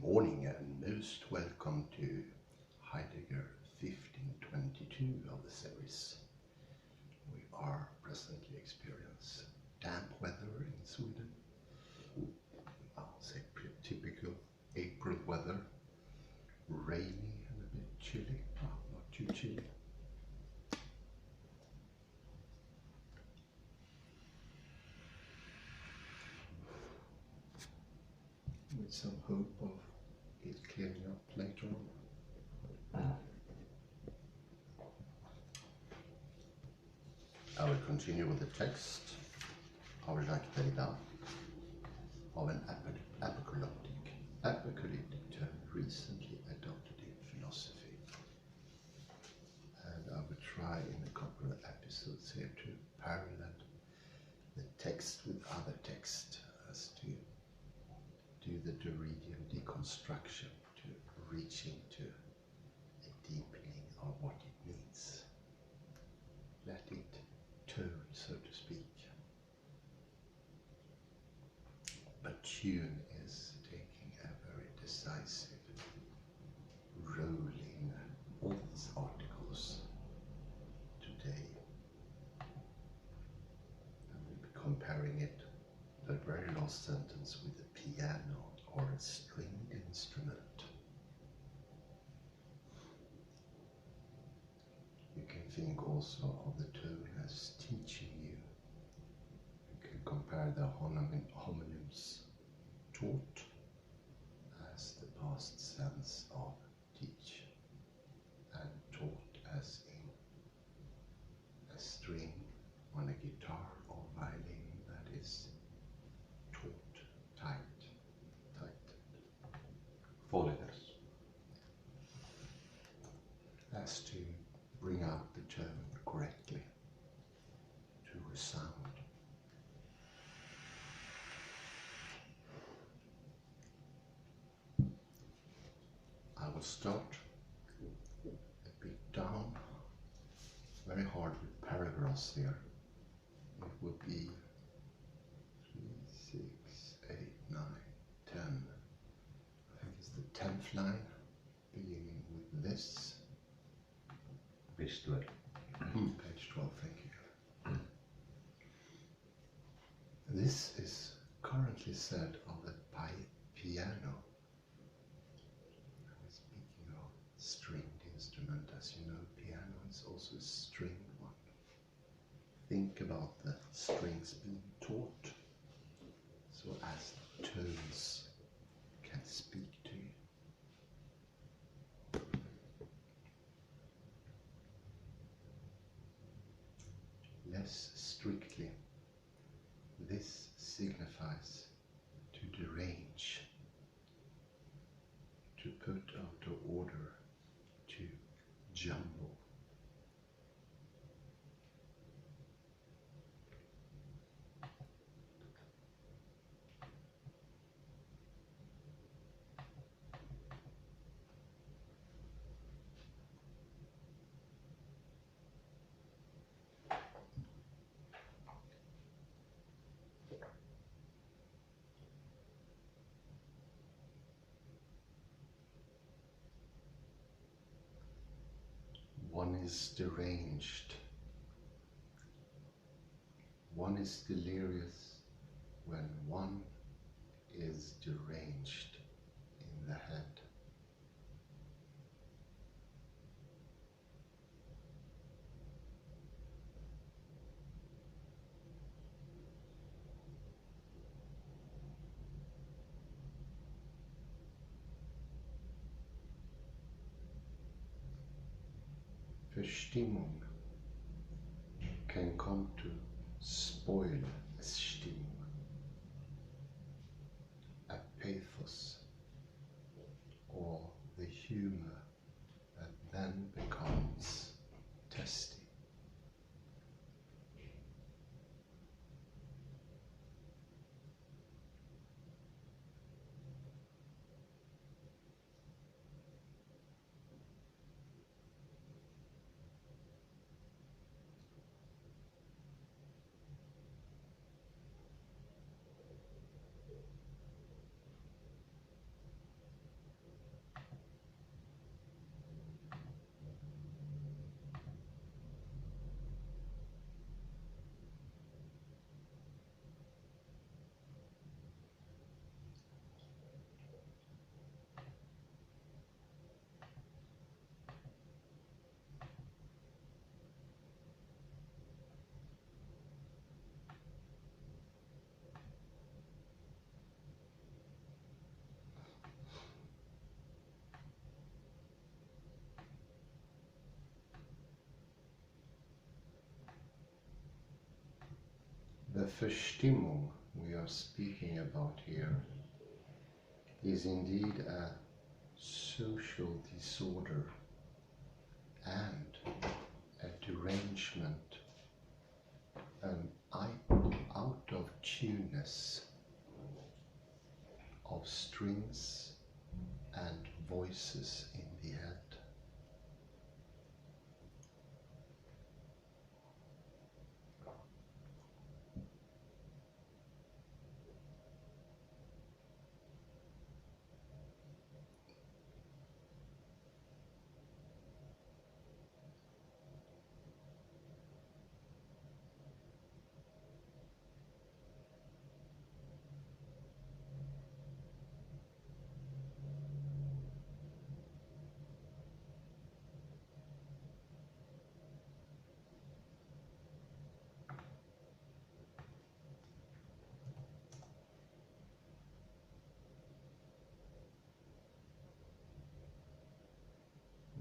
morning and most welcome to Heidegger 1522 of the series. We are presently experiencing damp weather in Sweden. I'll say pretty typical April weather, rainy and a bit chilly, not too chilly. With some hope of it clearing up later on. I will continue with the text av Jacques Derrida of an apocalyptic term recently adopted in philosophy. And I will try in a couple of episodes here to parallel the text with other text as to do the Derridian deconstruction to reach into a deepening of what it means. Let it tone, so to speak. But tune is taking a very decisive role in all these articles today. And we'll be comparing it, the very last sentence, with a piano or a stringed instrument. You can think also of the tone as teaching you. You can compare the homonyms taught as the past sense of teach, and taught as in a string on a guitar or violin that is taut, tight. Follows as to bring out the tone correctly to resound. I will start a bit down, very hard with paragraphs here. It will be 3, 6, 8, 9, 10. I think it's the 10th line, beginning with this. Page 12. Page 12, thank you. This is currently said of the piano. Speaking of stringed instrument, as you know, piano is also a stringed one. Think about the strings being taught, so as tones can speak to you. Less strictly, this signifies to derange, to put out of order, to jumble. One is deranged. One is delirious when one is deranged in the head. Verstimmung can come to spoil a Stimmung, a pathos, or the humor that then becomes testy. The Verstimmung we are speaking about here is indeed a social disorder and a derangement, an out of tuneness of strings and voices in the head.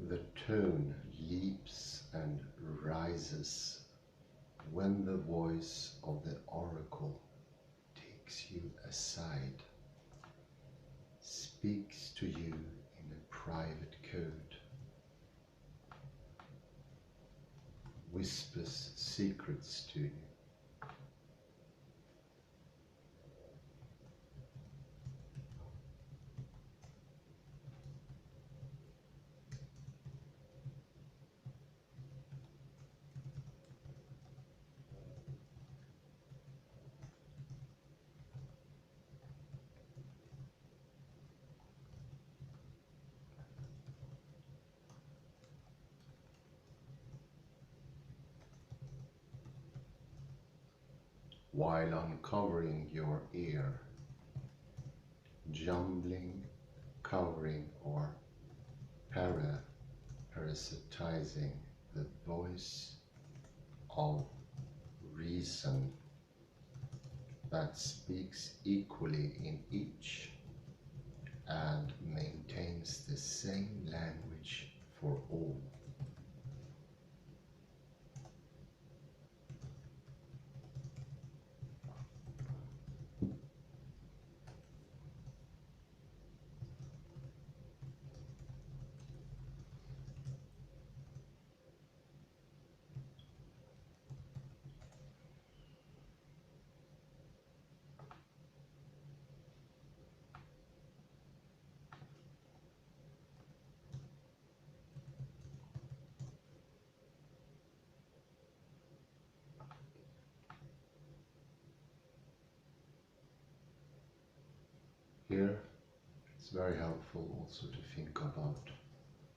The tone leaps and rises when the voice of the oracle takes you aside, speaks to you in a private code, whispers secrets to you. While uncovering your ear, jumbling, covering or parasitizing the voice of reason that speaks equally in each and maintains the same language for all. Here, it's very helpful also to think about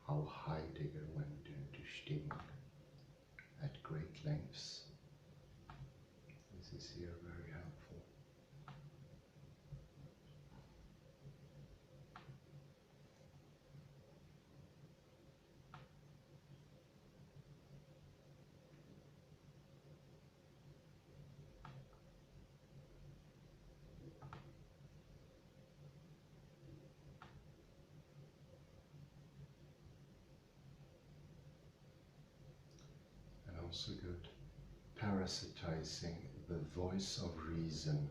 how Heidegger went into Stimmung at great lengths. This is here very helpful. Also good, parasitizing the voice of reason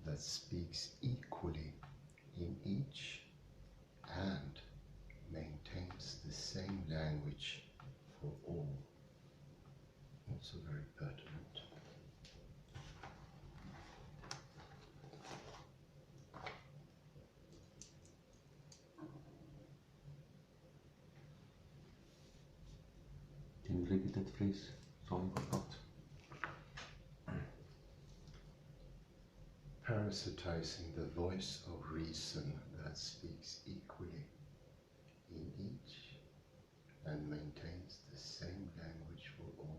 that speaks equally in each and maintains the same language for all. Also very pertinent. Can you repeat that, please? Sorry about that. Parasitizing the voice of reason that speaks equally in each and maintains the same language for all.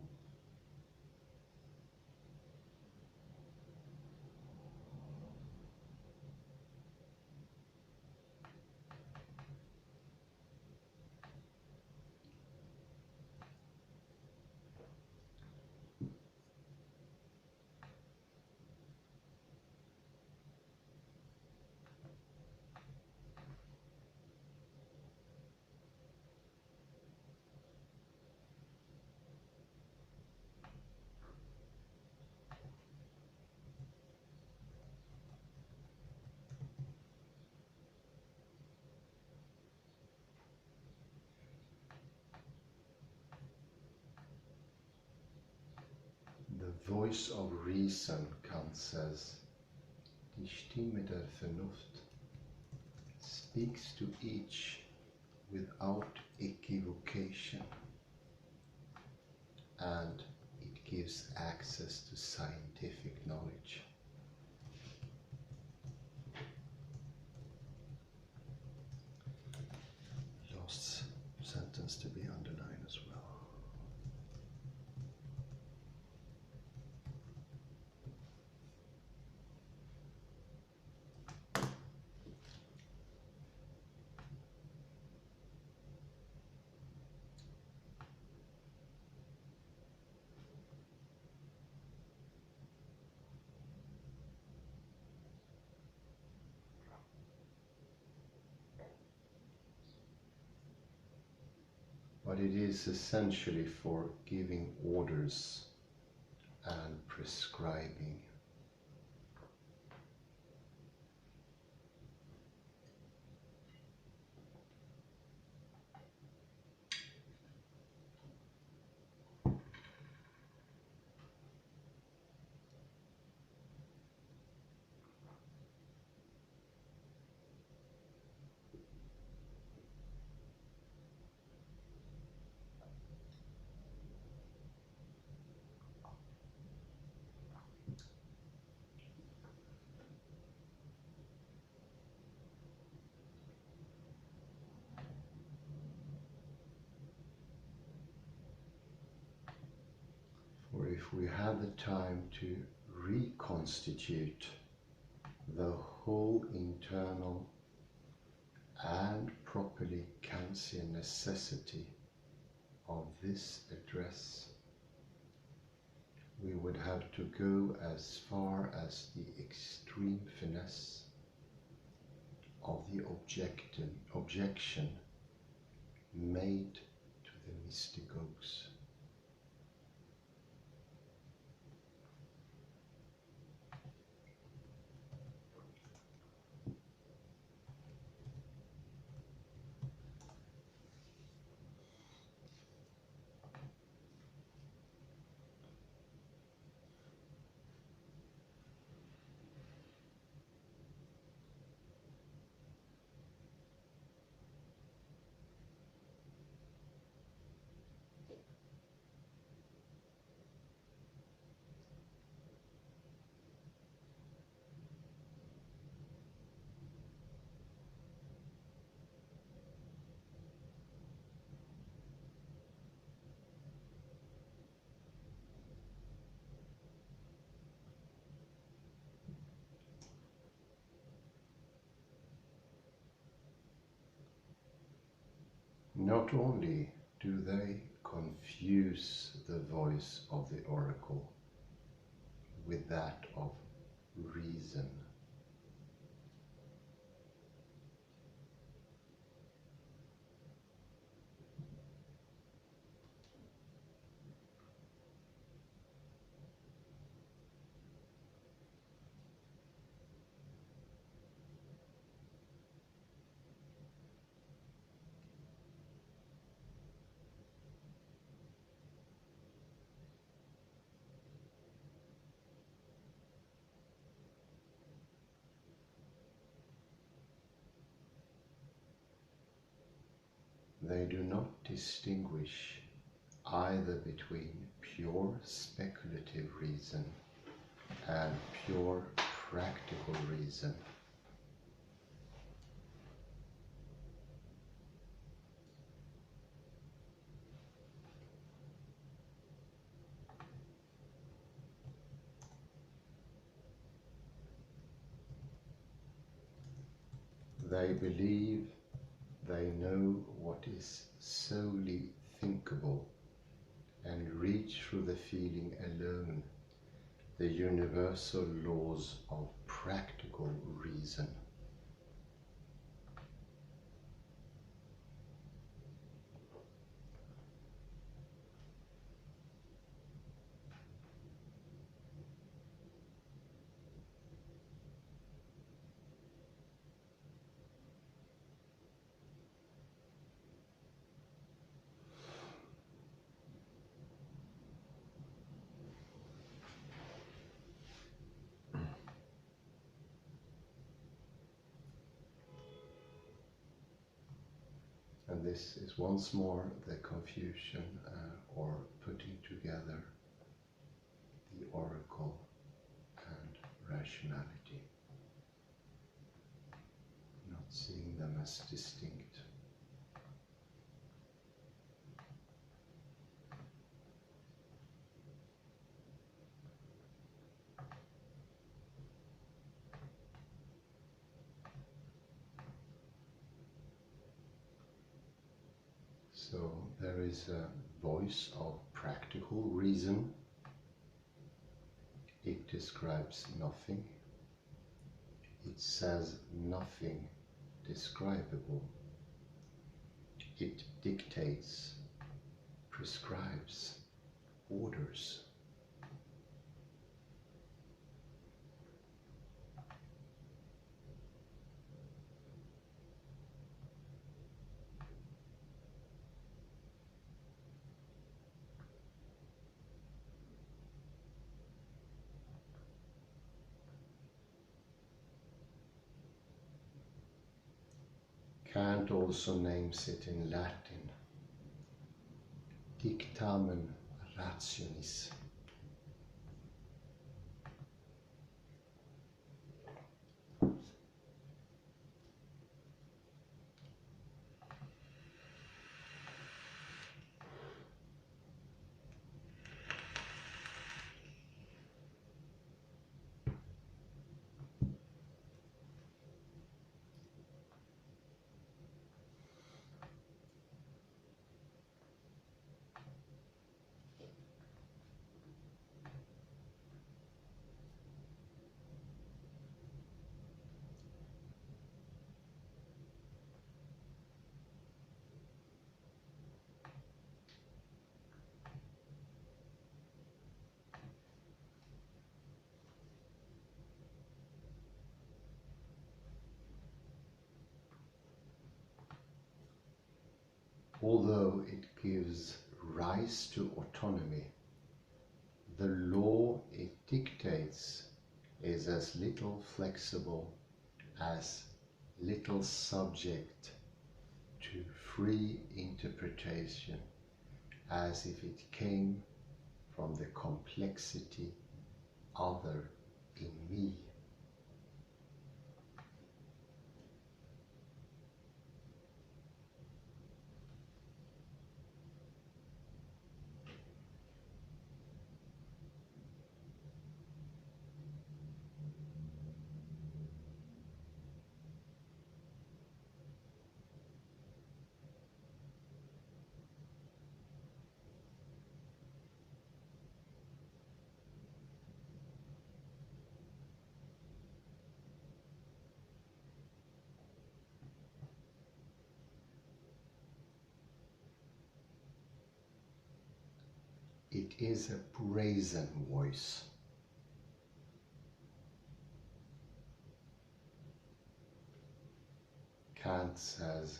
voice of reason, Kant says, die Stimme der Vernunft, speaks to each without equivocation, and it gives access to scientific knowledge. Last sentence to be underlined as well. But it is essentially for giving orders and prescribing. For if we had the time to reconstitute the whole internal and properly Kantian necessity of this address, we would have to go as far as the extreme finesse of the objection made to the mysticos. Not only do they confuse the voice of the oracle with that of reason, they do not distinguish either between pure speculative reason and pure practical reason. They believe they know what is solely thinkable and reach through the feeling alone the universal laws of practical reason. And this is once more the confusion or putting together the oracle and rationality, not seeing them as distinct. So there is a voice of practical reason. It describes nothing. It says nothing describable. It dictates, prescribes, orders. Kant also names it in Latin, dictamen rationis. Although it gives rise to autonomy, the law it dictates is as little flexible, as little subject to free interpretation as if it came from the complexity other in me. It is a brazen voice. Kant says,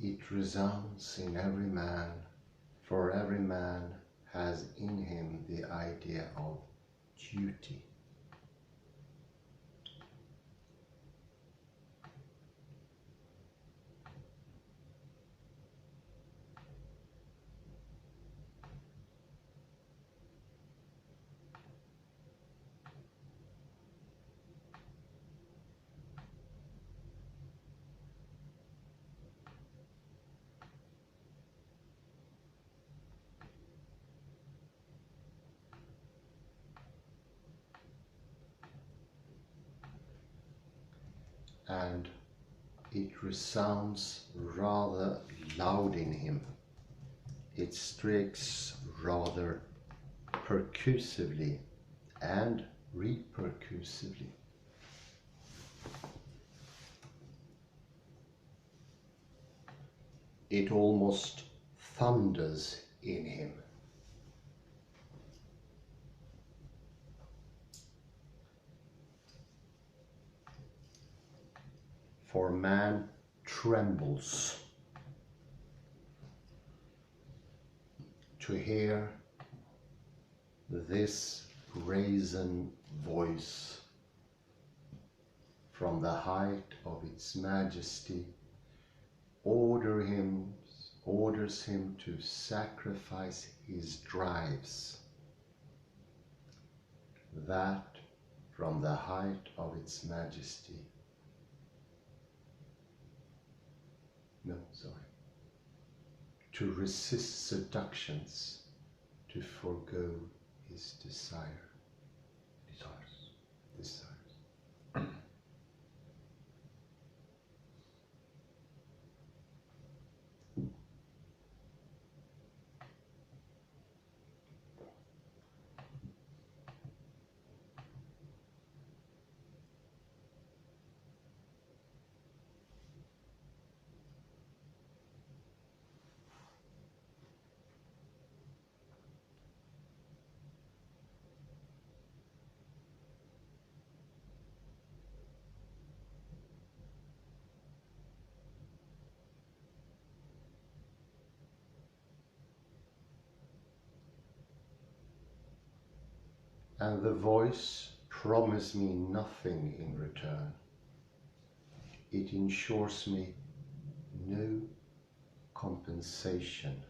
it resounds in every man, for every man has in him the idea of duty. And it resounds rather loud in him. It strikes rather percussively and repercussively. It almost thunders in him. For man trembles to hear this brazen voice from the height of its majesty orders him to sacrifice his drives, that from the height of its majesty, to resist seductions, to forego his desires. And the voice promised me nothing in return. It ensures me no compensation.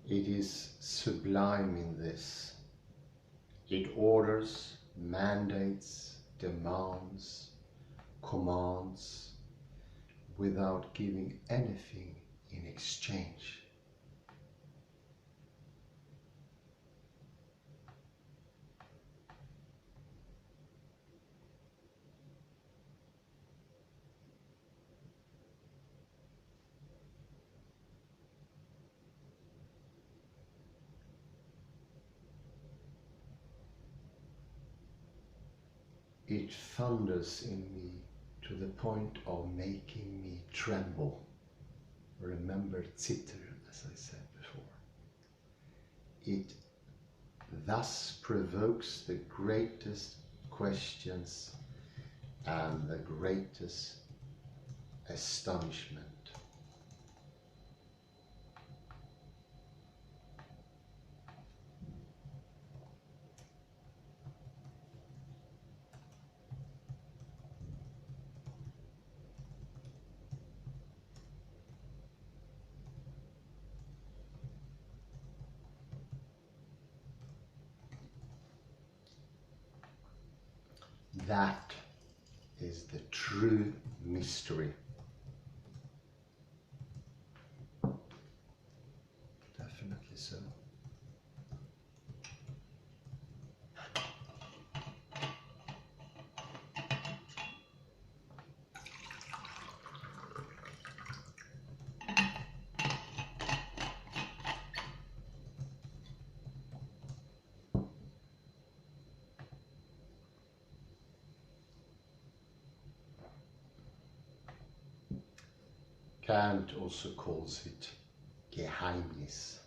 It is sublime in this. It orders, mandates, demands, commands, without giving anything in exchange. It thunders in me to the point of making me tremble. Remember zitter, as I said before. It thus provokes the greatest questions and the greatest astonishment. That is the true mystery. Definitely so. Kant also calls it Geheimnis.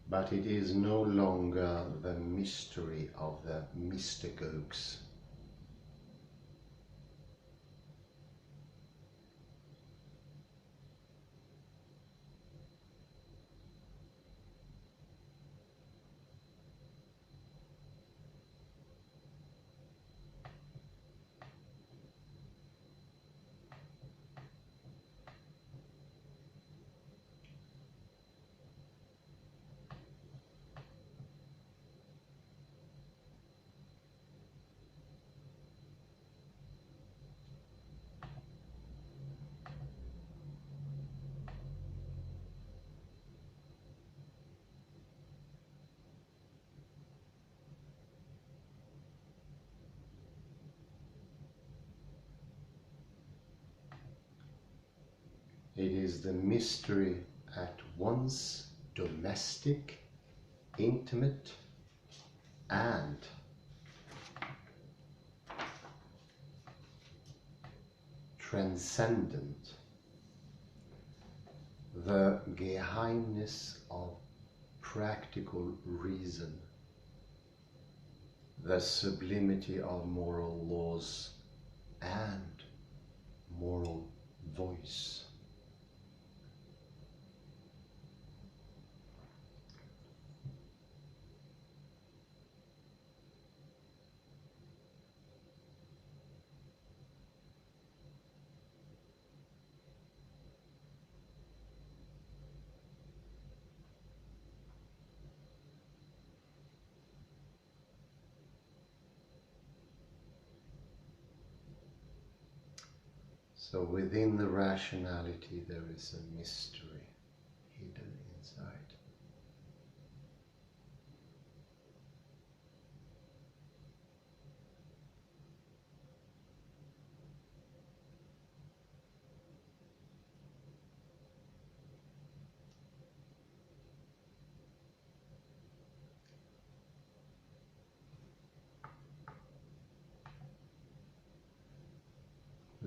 But it is no longer the mystery of the mystagogues. It is the mystery at once domestic, intimate, and transcendent. The Geheimnis of practical reason, the sublimity of moral laws and moral voice. So within the rationality there is a mystery hidden inside.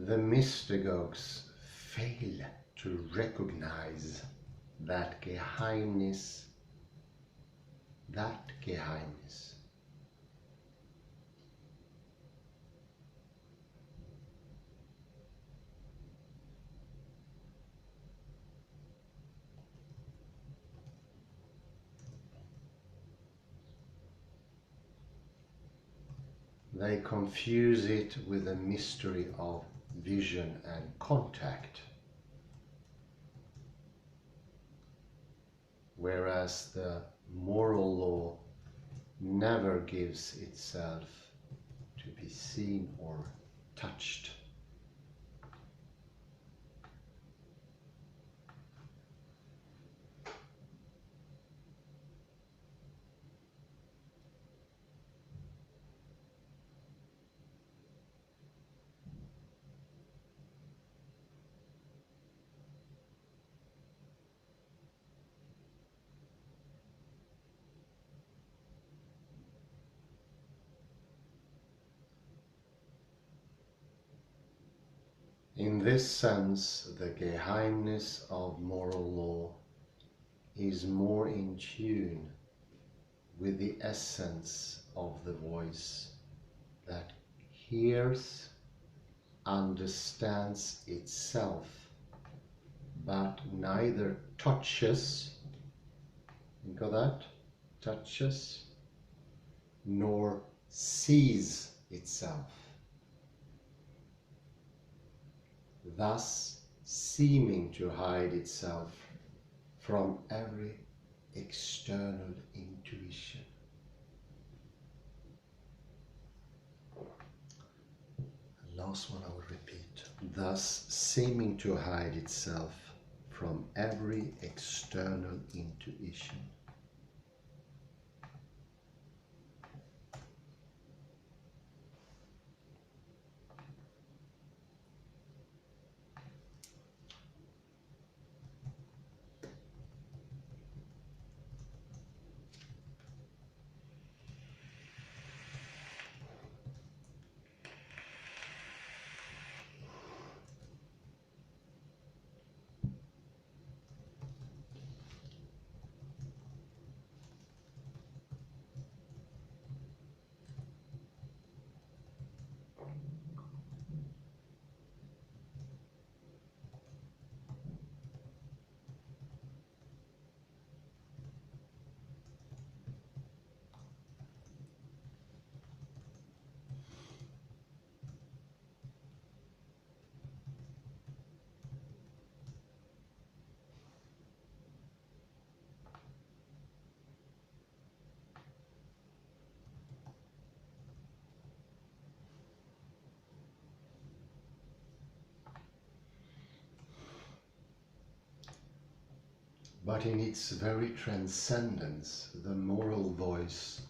The mystagogues fail to recognize that Geheimnis. They confuse it with a mystery of vision and contact, whereas the moral law never gives itself to be seen or touched. In this sense, the Geheimnis of moral law is more in tune with the essence of the voice that hears, understands itself, but neither touches, think of that, touches, nor sees itself, thus seeming to hide itself from every external intuition. The last one I will repeat. Thus seeming to hide itself from every external intuition. But in its very transcendence, the moral voice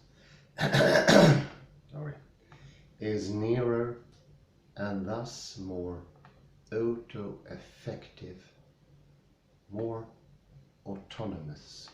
is nearer and thus more auto-effective more autonomous.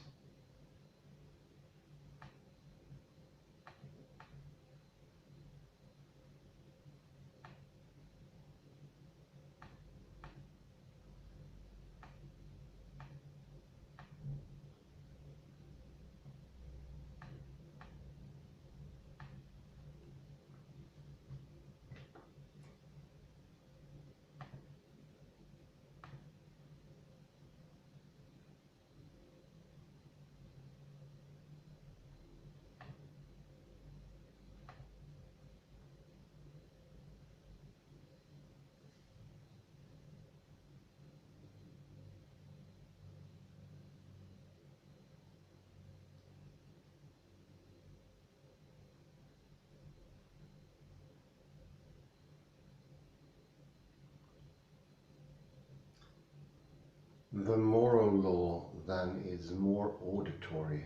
The moral law then is more auditory,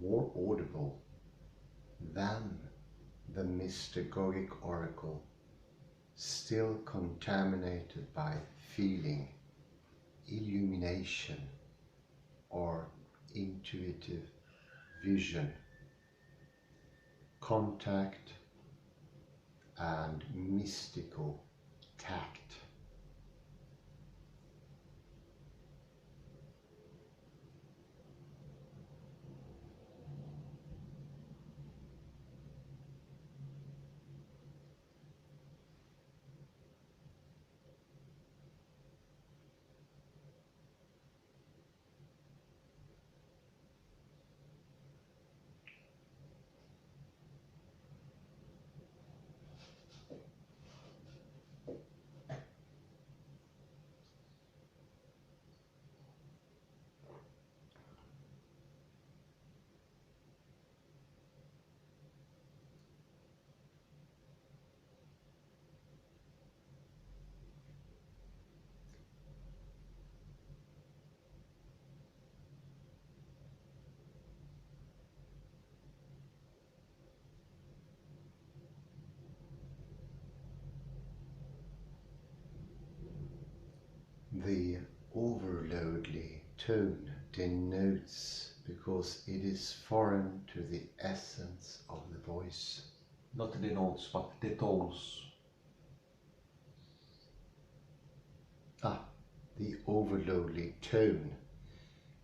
more audible than the mystagogic oracle, still contaminated by feeling, illumination, or intuitive vision, contact, and mystical tact. The overloadly tone denotes because it is foreign to the essence of the voice. Not denotes, but detones. The overloadly tone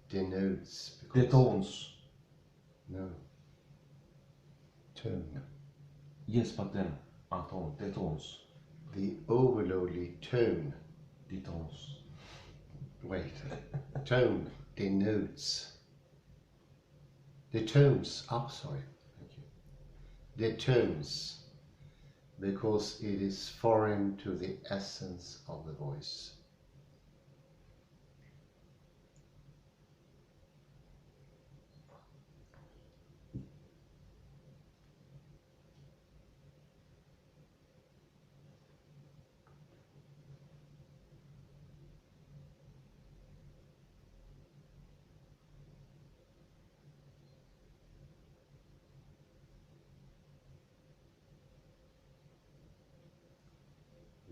denotes because... Detones. No. Tone. Yes, but then, tone, detones. The overloadly tone. Detones. Wait. Tone denotes. Detones. Sorry. Thank you. Detones because it is foreign to the essence of the voice.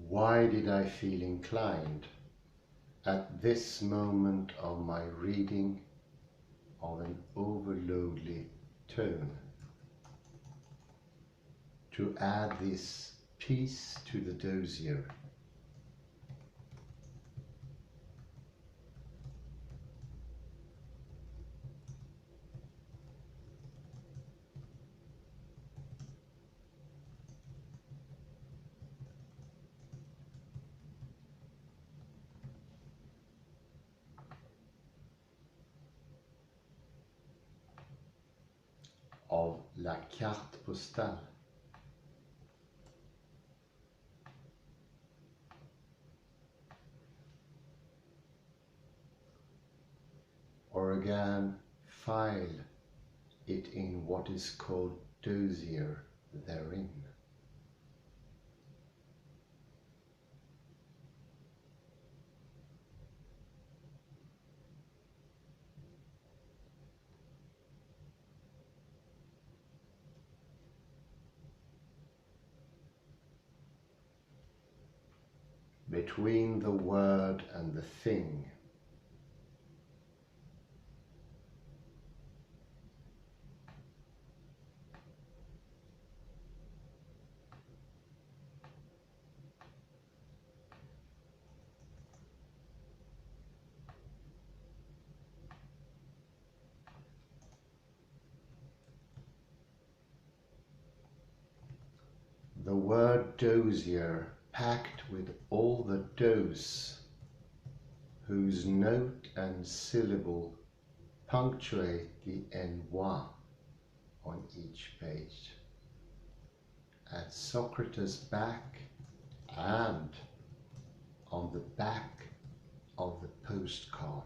Why did I feel inclined at this moment of my reading of an overloadly tone to add this piece to the dossier? Av la carte postale. Or again, file it in what is called dossier therein. Between the word and the thing, word dozier, packed with all the dose, whose note and syllable punctuate the NY on each page. At Socrates' back and on the back of the postcard.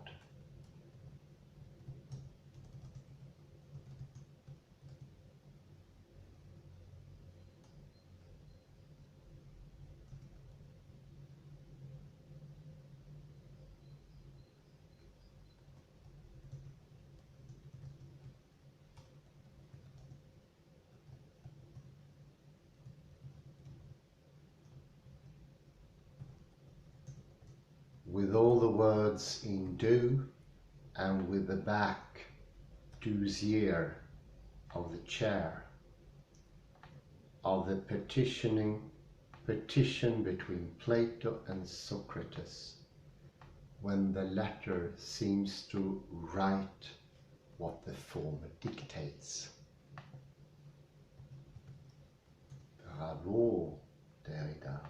With all the words in do and with the back douzier of the chair of the petition between Plato and Socrates, when the latter seems to write what the former dictates. Bravo, Derrida.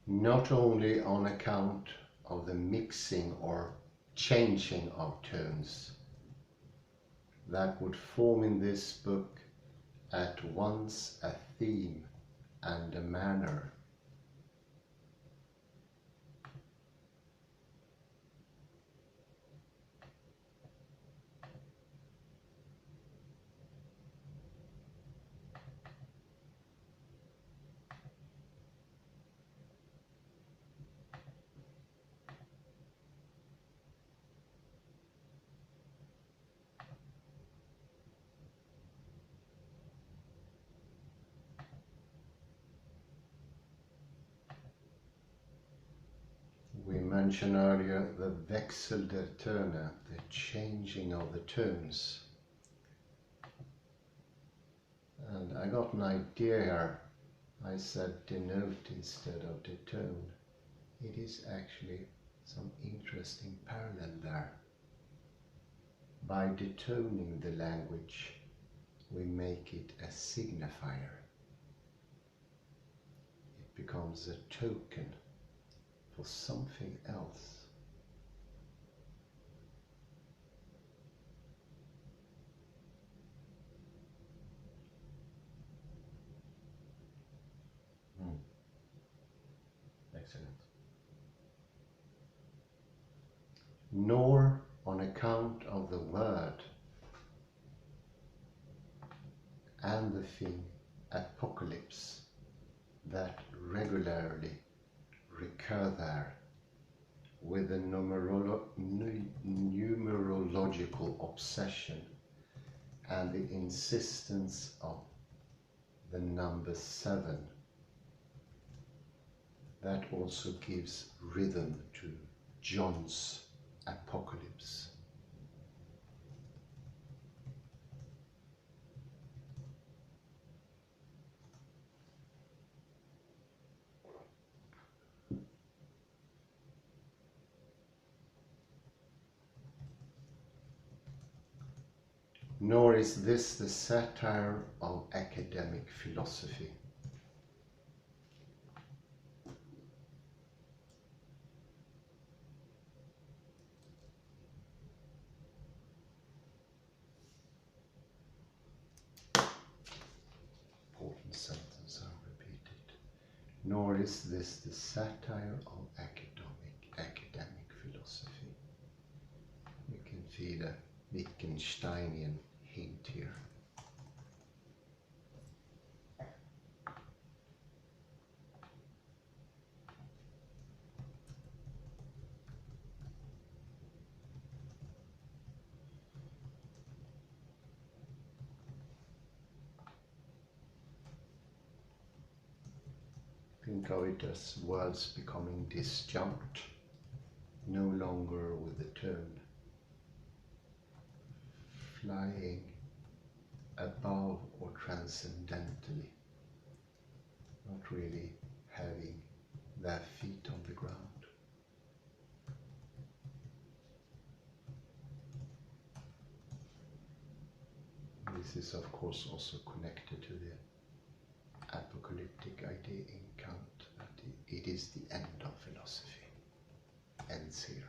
Not only on account of the mixing or changing of tones that would form in this book at once a theme and a manner, we mentioned earlier the Wechsel der Töne, the changing of the tones. And I got an idea here. I said denote instead of detone. It is actually some interesting parallel there. By detoning the language, we make it a signifier. It becomes a token for something else. Excellent. Nor on account of the word and the thing apocalypse that regularly recur there with a numerological obsession and the insistence of the number 7 that also gives rhythm to John's Apocalypse. Nor is this the satire of academic philosophy. Important sentence, I'll repeat it. Nor is this the satire of academic philosophy. see the Wittgensteinian hint here. Think of it as words becoming disjunct, no longer with the tone, flying above or transcendentally, not really having their feet on the ground. This is of course also connected to the apocalyptic idea in Kant that it is the end of philosophy, ends here.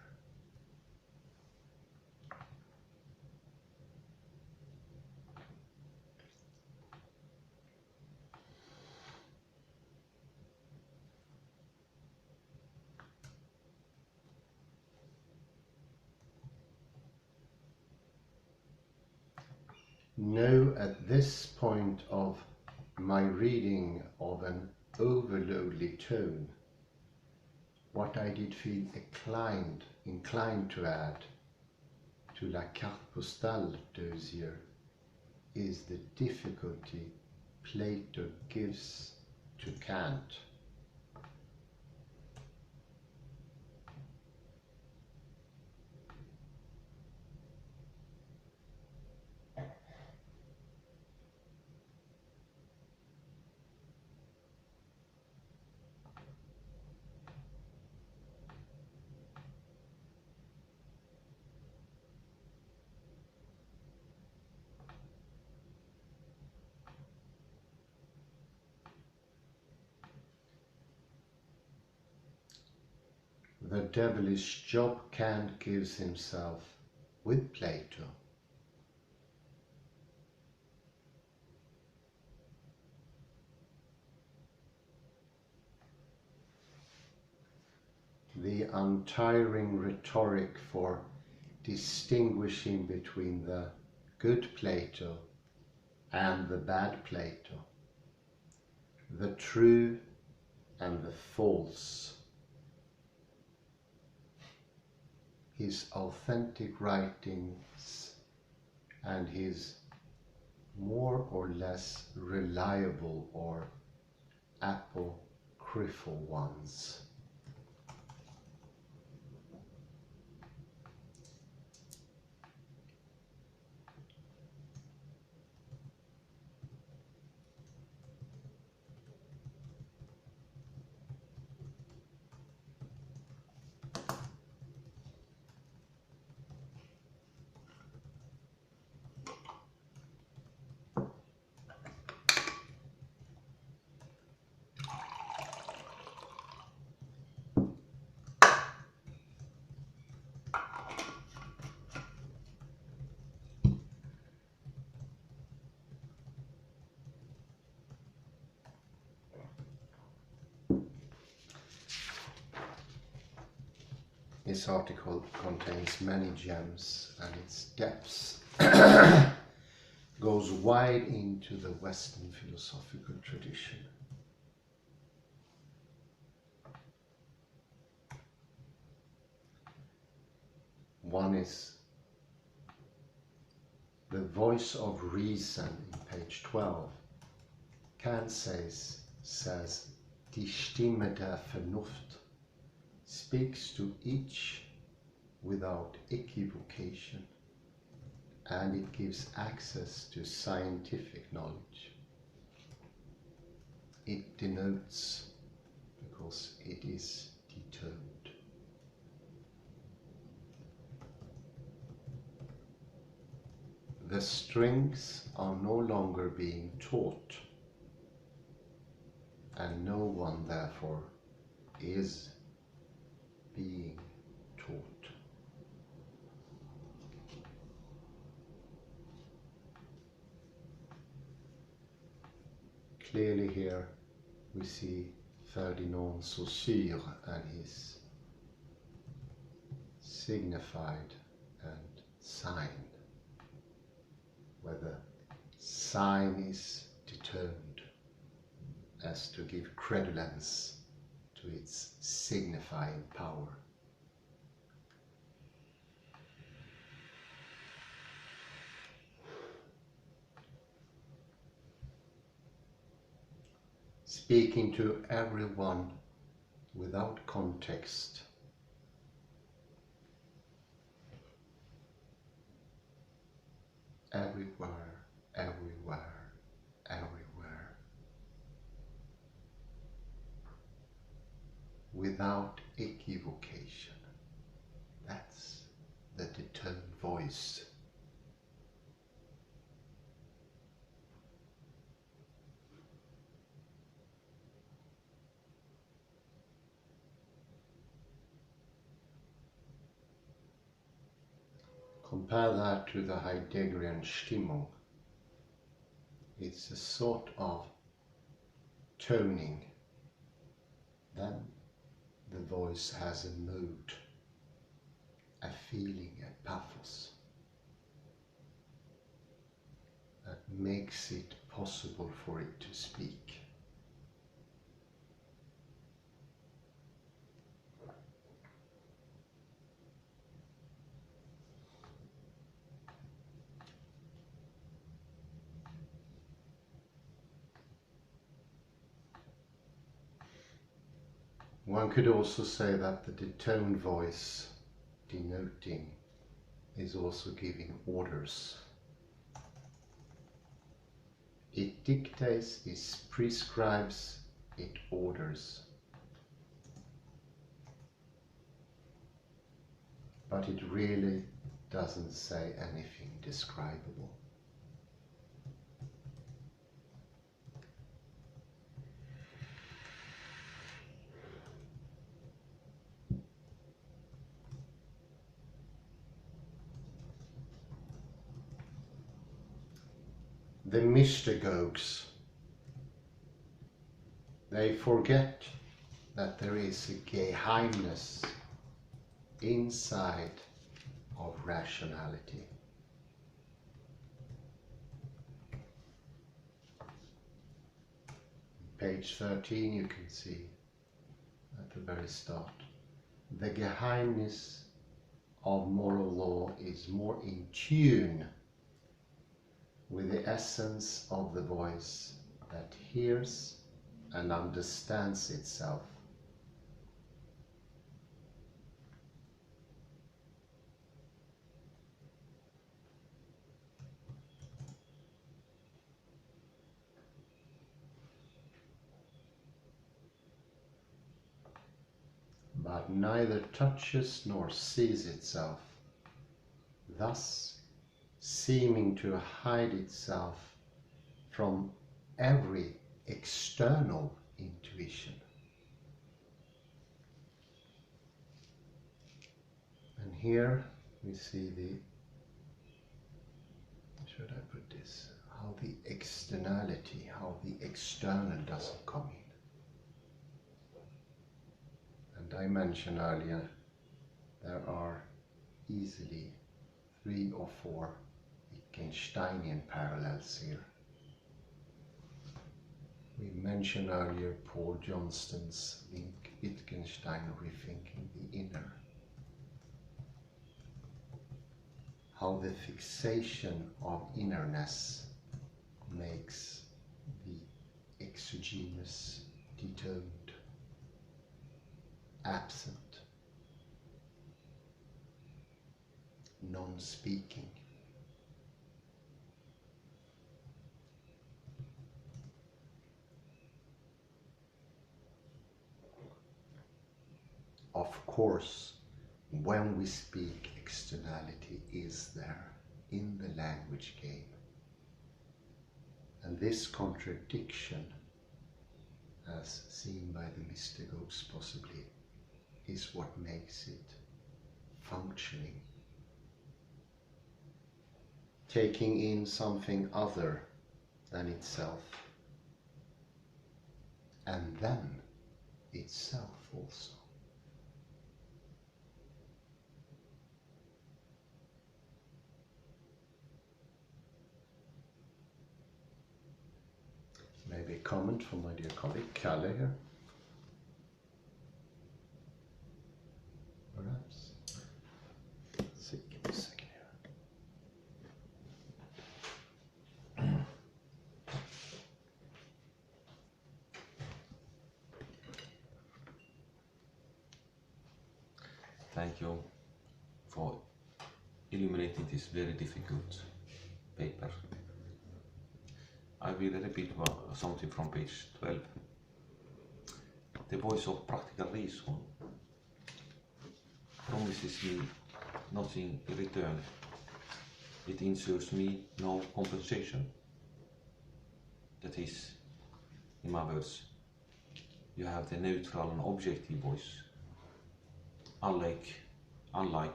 Know at this point of my reading of an overloadly tone, what I did feel inclined to add to La Carte Postale d'Osier is the difficulty Plato gives to Kant. The devilish job Kant gives himself with Plato. The untiring rhetoric for distinguishing between the good Plato and the bad Plato, the true and the false. His authentic writings and his more or less reliable or apocryphal ones. This article contains many gems and its depths goes wide into the Western philosophical tradition. One is the voice of reason in page 12. Kant says, Die Stimme der Vernunft speaks to each without equivocation, and it gives access to scientific knowledge. It denotes because it is determined. The strings are no longer being taught, and no one therefore is being taught. Clearly here we see Ferdinand Saussure and his signified and sign, where the sign is determined as to give credulence to its signifying power. Speaking to everyone without context. Everywhere, everywhere, everywhere. Without equivocation. That's the determined voice. Compare that to the Heideggerian Stimmung. It's a sort of toning. Then the voice has a mood, a feeling, a pathos that makes it possible for it to speak. One could also say that the detoned voice, denoting, is also giving orders. It dictates, it prescribes, it orders. But it really doesn't say anything describable. The mystagogues, they forget that there is a geheimnis inside of rationality. Page 13 you can see at the very start. The geheimnis of moral law is more in tune with the essence of the voice that hears and understands itself. But neither touches nor sees itself, thus seeming to hide itself from every external intuition. And here we see should I put this, how the externality, how the external doesn't come in. And I mentioned earlier, there are easily 3 or 4 Wittgensteinian parallels here. We mentioned earlier Paul Johnston's Wittgenstein rethinking the inner. How the fixation of innerness makes the exogenous determined absent, non-speaking. Of course, when we speak, externality is there in the language game. And this contradiction, as seen by the mystagogues possibly, is what makes it functioning. Taking in something other than itself, and then itself also. maybe a comment from my dear colleague Kalle here. Perhaps. Let's see, give me a second here. Thank you for illuminating this very difficult paper. I will repeat something from page 12. The voice of practical reason promises me nothing in return. It ensures me no compensation. That is, in my words, you have the neutral and objective voice, unlike,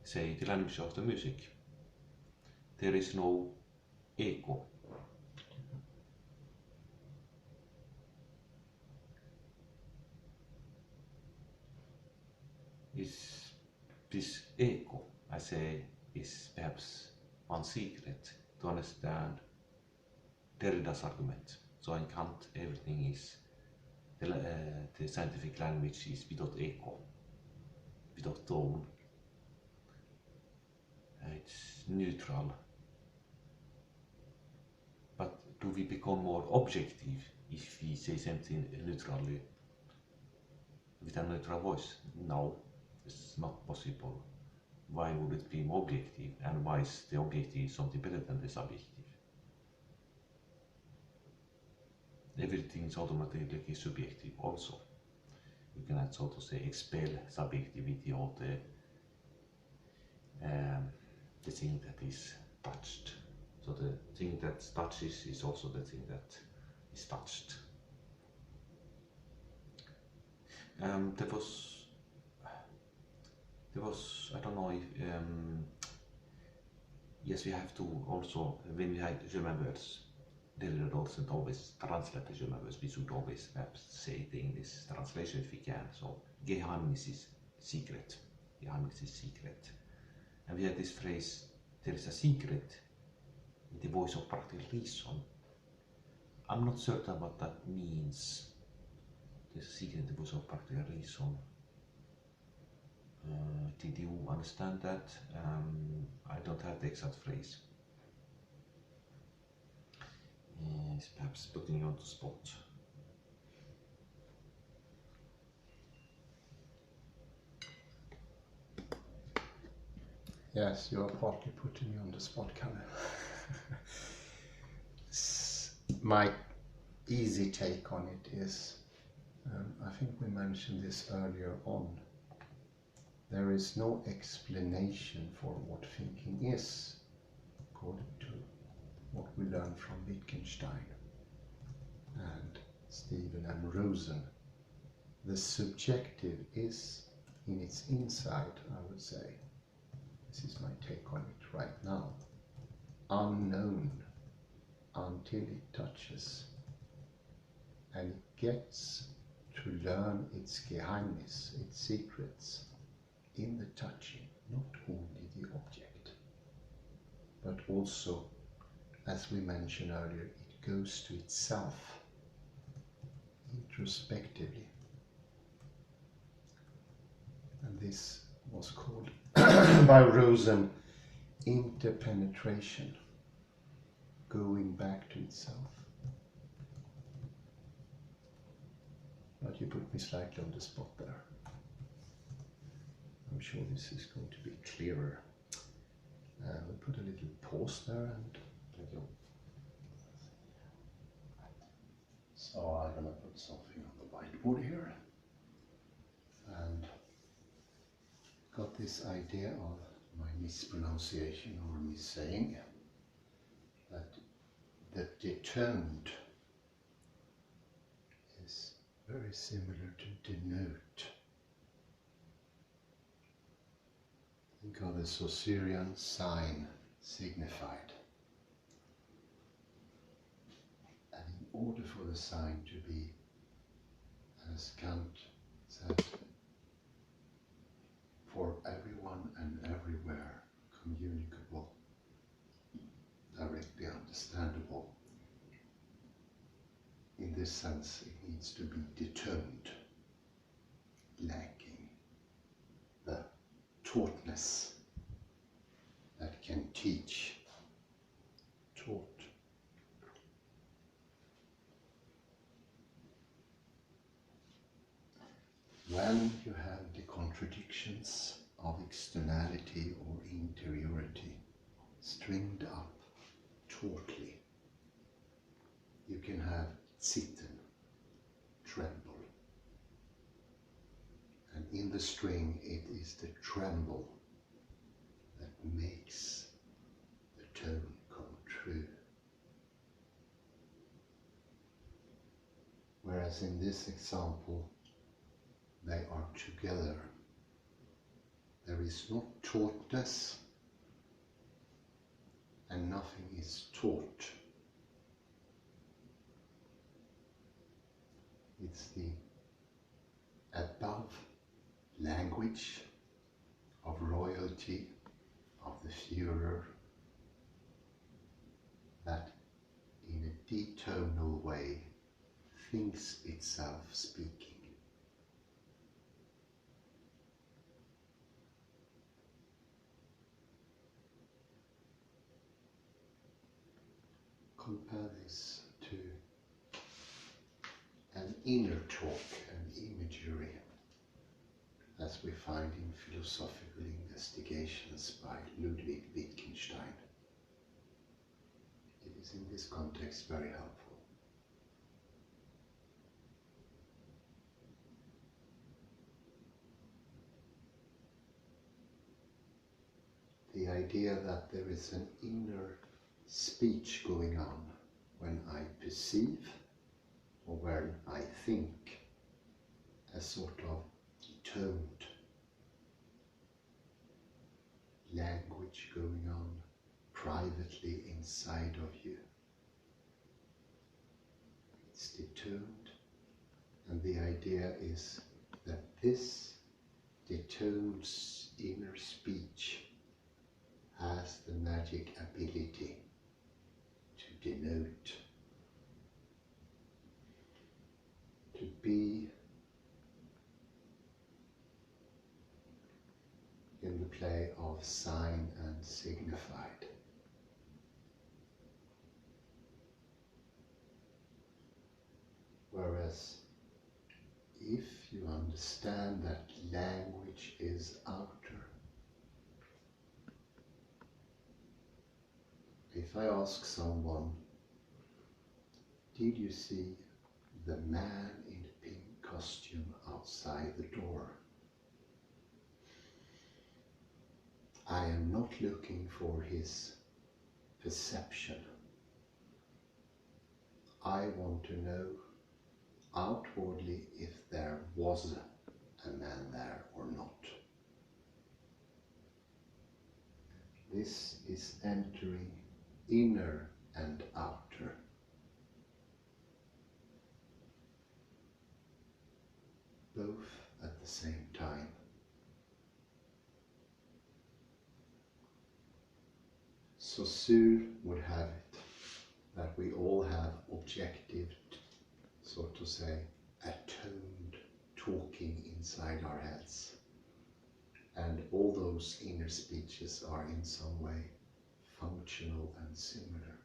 say, the language of the music. There is no echo. This echo, I say, is perhaps one secret to understand Derrida's argument. So in Kant, everything is, the scientific language is without echo, without tone. It's neutral. But do we become more objective if we say something neutrally with a neutral voice? No, it's not possible. Why would it be objective, and why is the objective something better than the subjective? Everything is automatically subjective also. You cannot, so to say, expel subjectivity of the thing that is touched. So the thing that touches is also the thing that is touched. There was, I don't know if, yes, we have to also, when we have German words, Derrida doesn't always translate the German words, we should always perhaps say the English translation if we can. So, Geheimnis is secret. Geheimnis is secret. And we have this phrase, there is a secret in the voice of practical reason. I'm not certain what that means. There's a secret in the voice of practical reason. Did you understand that? I don't have the exact phrase. It's perhaps putting you on the spot. Yes, you are partly putting me on the spot, Kalle. My easy take on it is, I think we mentioned this earlier on, there is no explanation for what thinking is, according to what we learned from Wittgenstein and Stephen and Rosen. The subjective is in its inside, I would say. This is my take on it right now. Unknown until it touches, and it gets to learn its Geheimnis, its secrets, in the touching, not only the object, but also, as we mentioned earlier, it goes to itself, introspectively. And this was called by Rosen interpenetration, going back to itself. But you put me slightly on the spot there. I'm sure this is going to be clearer. We'll put a little pause there and thank you. So I'm going to put something on the whiteboard here. And got this idea of my mispronunciation or missaying, that the determined is very similar to denote. Think of the Saussurian sign signified. And in order for the sign to be, as Kant said, for everyone and everywhere communicable, directly understandable, this sense it needs to be determined, lacking the taughtness that can teach, taught. When you have the contradictions of externality or interiority stringed up tautly, you can have sitten, tremble. And in the string it is the tremble that makes the tone come true. Whereas in this example, they are together. There is not tautness, and nothing is taught. It's the above language of royalty, of the Führer, that in a detonal way thinks itself speaking. Compare this to an inner talk and imagery as we find in philosophical investigations by Ludwig Wittgenstein. It is in this context very helpful. The idea that there is an inner speech going on when I perceive or when I think, a sort of toned language going on privately inside of you. It's detoned, and the idea is that this detoned inner speech has the magic ability to denote, to be in the play of sign and signified. Whereas if you understand that language is outer, if I ask someone, did you see the man in the pink costume outside the door? I am not looking for his perception. I want to know outwardly if there was a man there or not. This is entering inner and outer. Both at the same time. Saussure would have it that we all have objective, so to say, atoned talking inside our heads. And all those inner speeches are in some way functional and similar.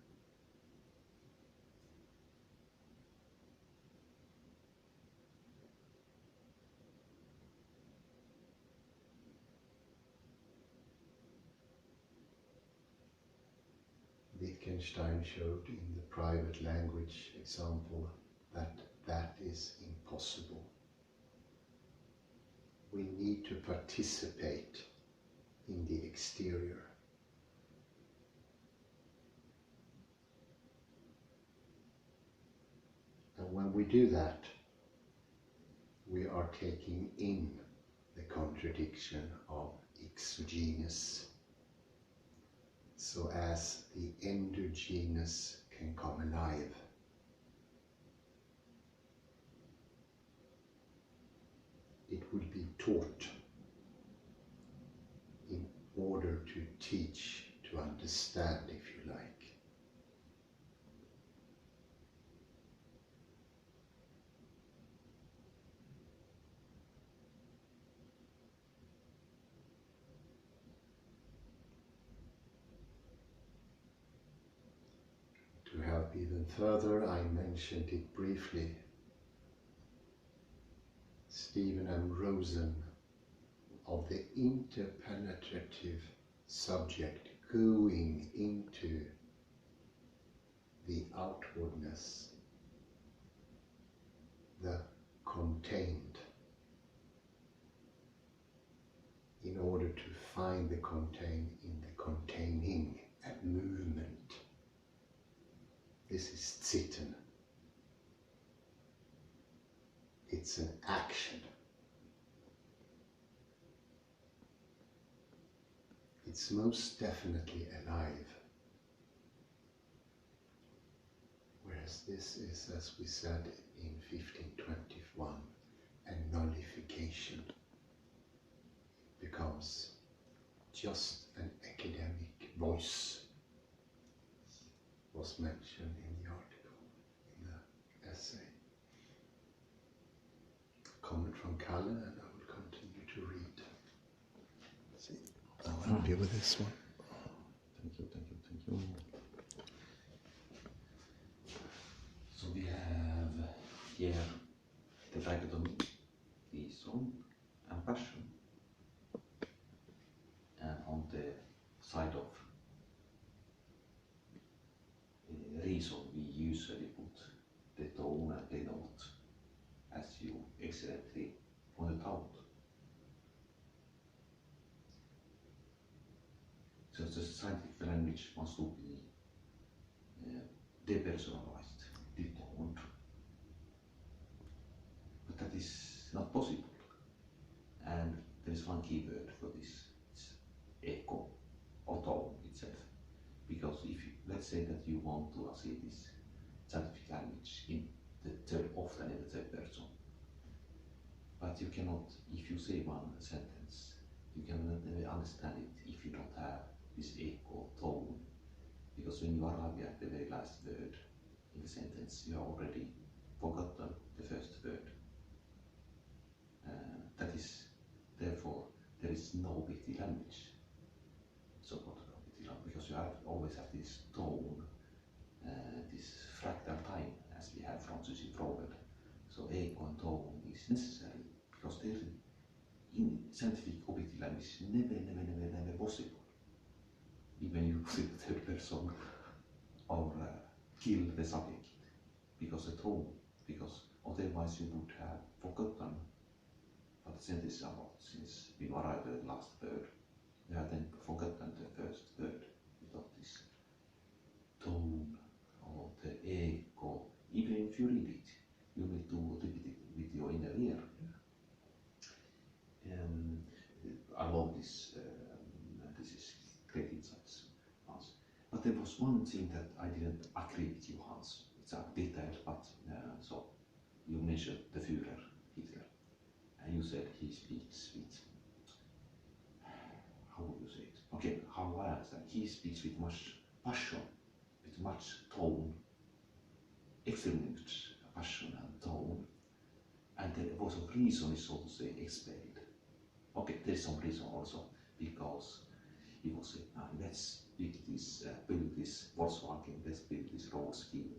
Wittgenstein showed in the private language example that that is impossible. We need to participate in the exterior. And when we do that, we are taking in the contradiction of exogenous, so as the endogenous can come alive. It would be taught in order to teach, to understand, if you like. up even further, I mentioned it briefly. Stephen M. Rosen, of the interpenetrative subject going into the outwardness, the contained, in order to find the contained in the containing, a movement. This is Zitten. It's an action. It's most definitely alive. Whereas this is, as we said in 1521, a nullification. It becomes just an academic voice, was mentioned in the article, in the essay. Comment from Kalle, and I will continue to read. See, I'm happy with this one. Thank you. So we have here the dichotomy, reason and passion. And on the side of reason, we usually put the tone and the note, as you excellently pointed out. So the scientific language wants to be depersonalized, detoned. But that is not possible. And there is one key word for this, it's echo, or tone itself. Because if you, let's say that you want to say this scientific language in the third, often in the third person, but you cannot, if you say one sentence, you cannot understand it if you don't have this echo tone, because when you arrive at the very last word in the sentence, you have already forgotten the first word. That is, therefore, there is no bitty language, so-called no bitty language, because you always have this tone, this fractal time, as we have from Susie Frobel. So echo and tone is necessary, because there in scientific objective language never possible. Even you put it third person or kill the subject, because the tone, because otherwise you would have forgotten what the sentence is about, since we arrived at the last word. You have then forgotten the first word without this tone or the echo. Even if you read it, you need to repeat it with your inner ear. I love this, this is great insights, Hans. But there was one thing that I didn't agree with you, Hans. It's a detail, but so you mentioned the Führer, Hitler, and you said he speaks with, how would you say it? Okay, how I understand, he speaks with much passion, with much tone, extremely much passion and tone, and there was a reason, so to say, explained. Okay, there is some reason also, because he was saying, let's build this Volkswagen, let's build this road scheme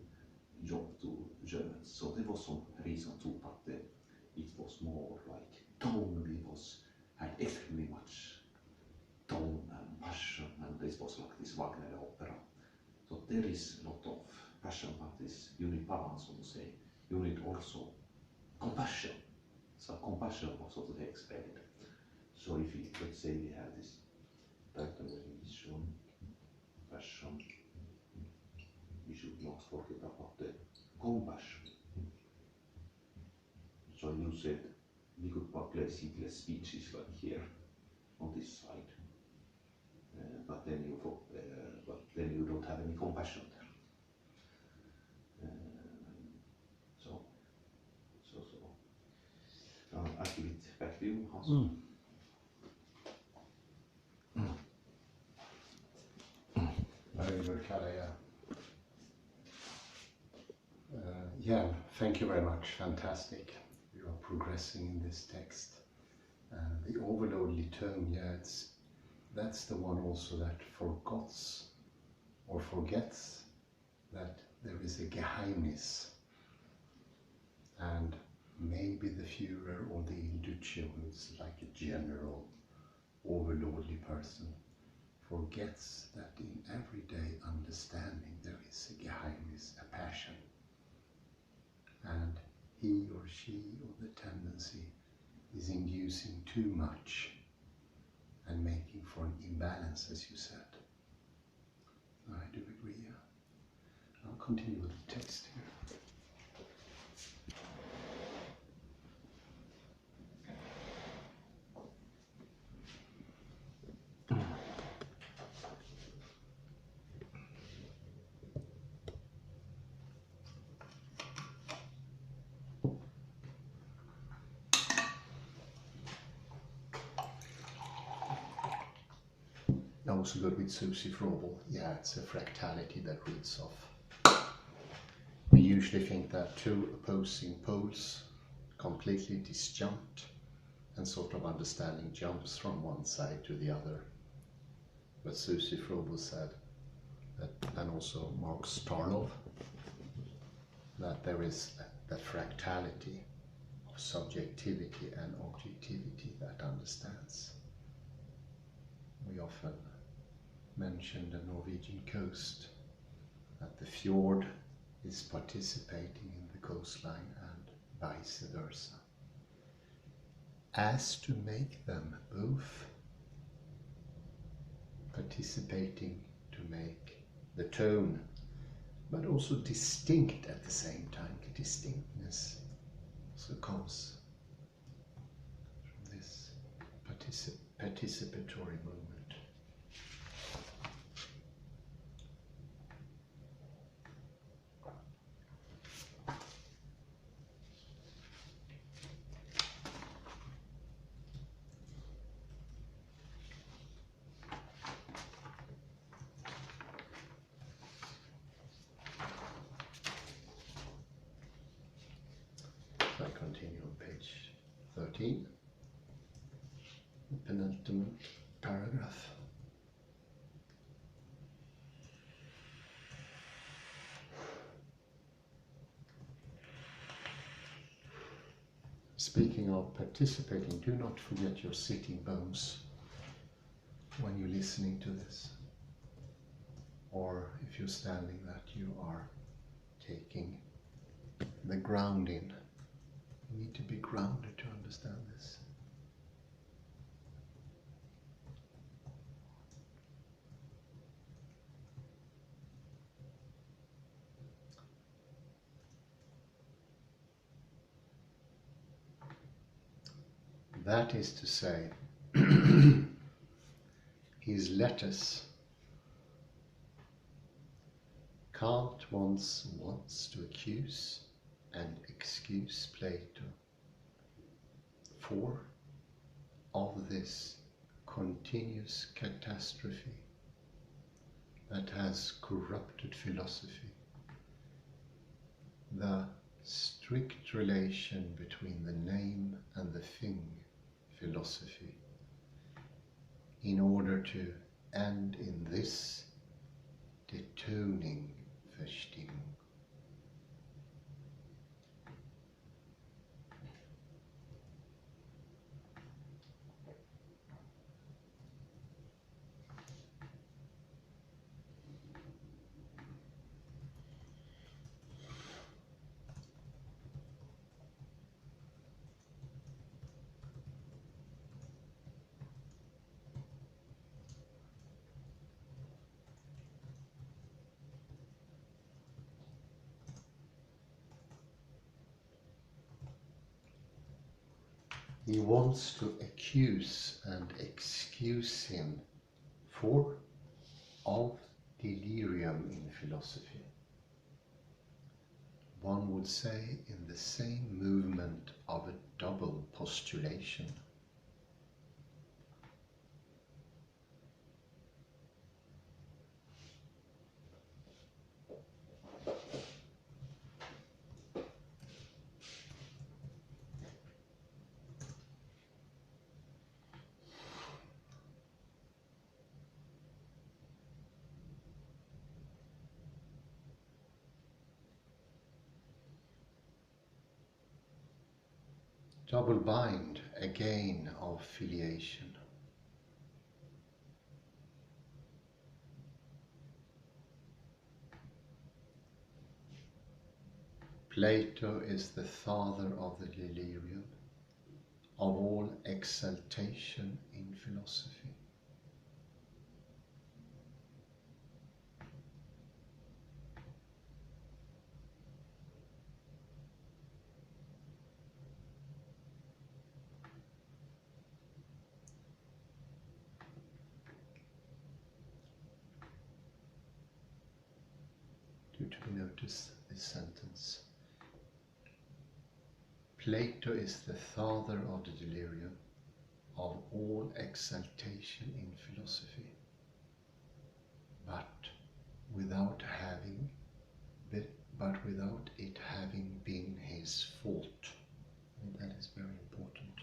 job to Germans. So there was some reason too, but it was more like tone. Had extremely much tone and passion, and this was like this Wagner opera. So there is a lot of passion, but this you need balance, so to say. You need also compassion. So compassion was also the explained. So if we, let's say we have this dichotomization, passion, we should not forget about the compassion. So you said we could place Hitler's speeches like here on this side, but then you don't have any compassion there. I give it back to you, Hans. Very good, Kalle, yeah, thank you very much. Fantastic. You are progressing in this text. The overloadly term, yeah, that's the one also that forgets that there is a Geheimnis, and maybe the Führer or the Il Duce, who is like a general, overlordly person, forgets that in everyday understanding there is a Geheimnis, a passion, and he or she or the tendency is inducing too much and making for an imbalance, as you said. I do agree, yeah. I'll continue with the text here. Also good with Susie Frobel. Yeah, it's a fractality that reads off. We usually think that two opposing poles completely disjunct and sort of understanding jumps from one side to the other. But Susie Frobel said that, and also Mark Starlov, that there is the fractality of subjectivity and objectivity that understands. We often mention the Norwegian coast, that the fjord is participating in the coastline and vice versa, as to make them both participating to make the tone, but also distinct at the same time. Distinctness also comes from this participatory movement. I continue on page 13, the penultimate paragraph. Speaking of participating, do not forget your sitting bones when you're listening to this. Or if you're standing, that you are taking the grounding. You need to be grounded to understand this. That is to say, his letters Kant wants to accuse and excuse Plato for of this continuous catastrophe that has corrupted philosophy, the strict relation between the name and the thing philosophy, in order to end in this detoning Verstimmung. He wants to accuse and excuse him for of delirium in philosophy. One would say in the same movement of a double postulation. double bind again of filiation. Plato is the father of the delirium, of all exaltation in philosophy. Do we notice this sentence? Plato is the father of the delirium, of all exaltation in philosophy, but without it having been his fault. And that is very important.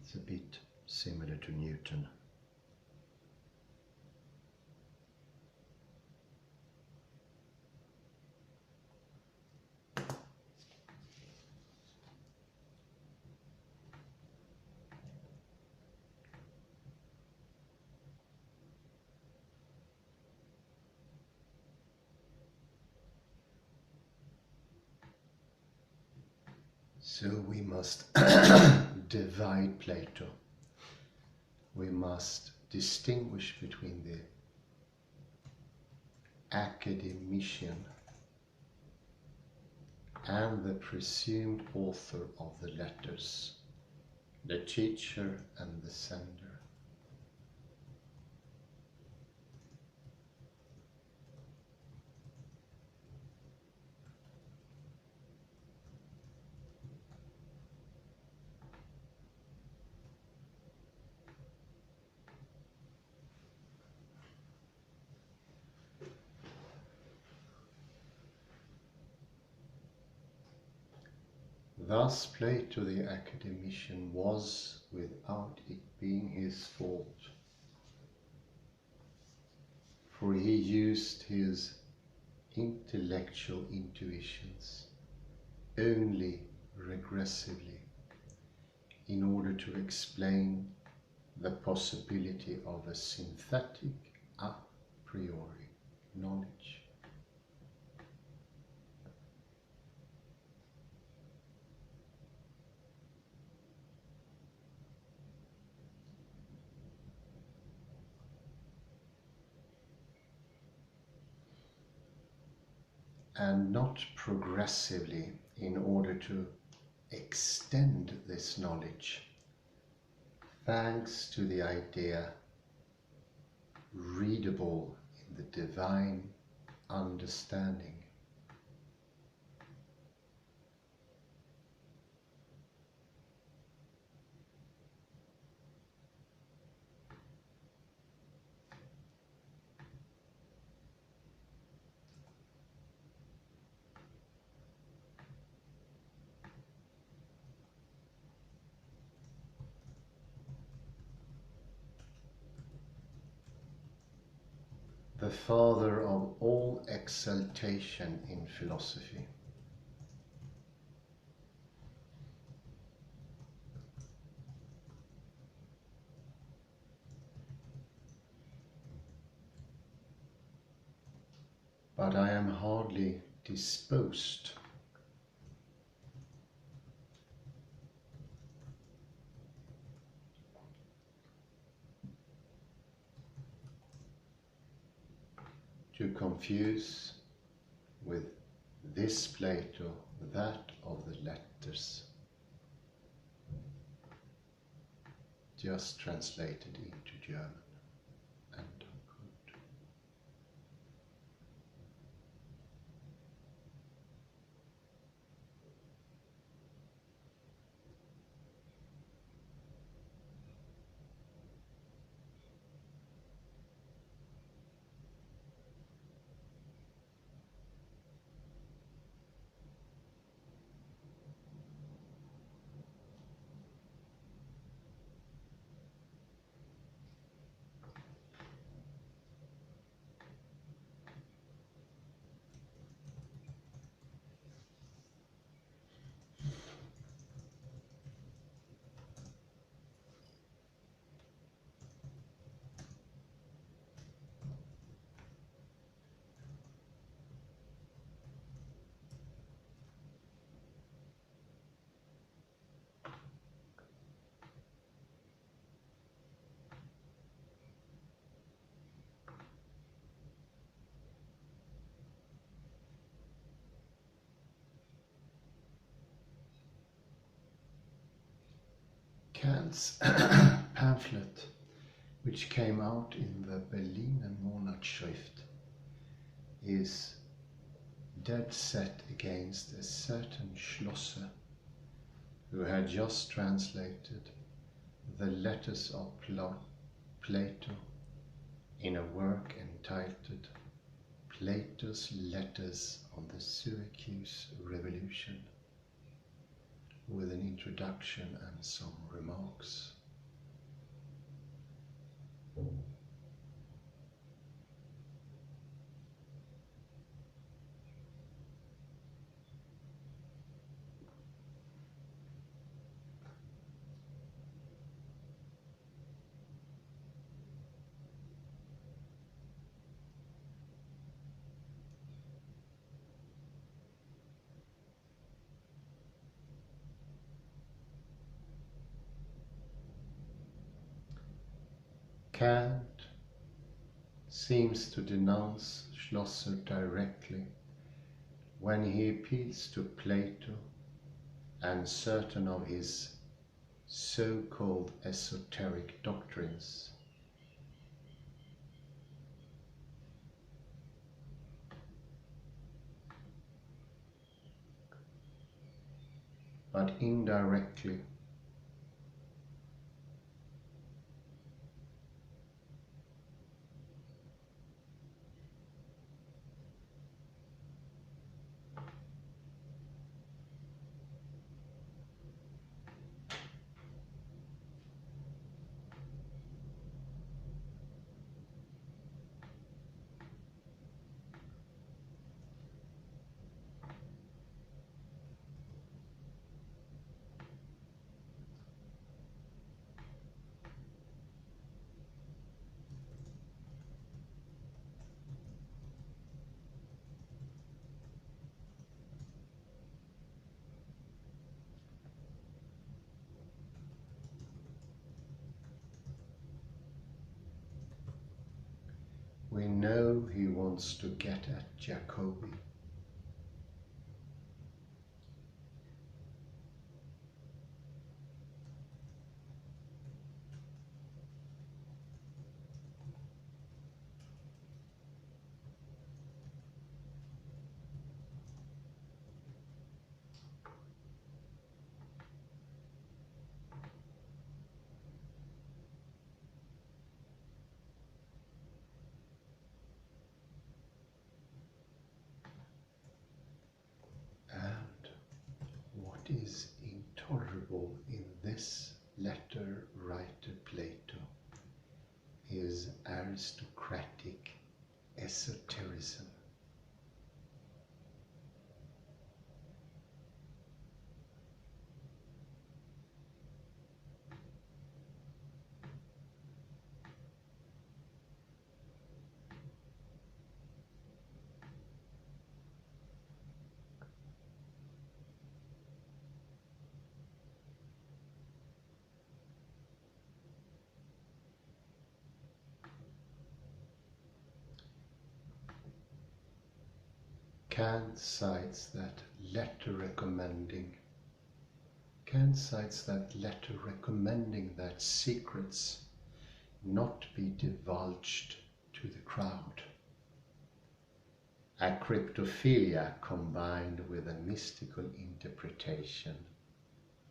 It's a bit similar to Newton. So we must divide Plato. We must distinguish between the academician and the presumed author of the letters, the teacher and the sender. Thus Plato the academician was, without it being his fault, for he used his intellectual intuitions only regressively in order to explain the possibility of a synthetic a priori knowledge. And not progressively in order to extend this knowledge, thanks to the idea readable in the divine understanding. The father of all exaltation in philosophy. But I am hardly disposed to confuse with this Plato that of the letters, just translated into German. And Kant's pamphlet, which came out in the Berliner Monatsschrift, is dead set against a certain Schlosser who had just translated the letters of Plato in a work entitled Plato's Letters on the Syracuse Revolution, with an introduction and some remarks. Kant seems to denounce Schlosser directly when he appeals to Plato and certain of his so-called esoteric doctrines. But indirectly we know he wants to get at Jacobi. What is intolerable in this letter writer Plato is aristocratic esotericism. Kant cites that letter recommending that secrets not be divulged to the crowd. A cryptophilia combined with a mystical interpretation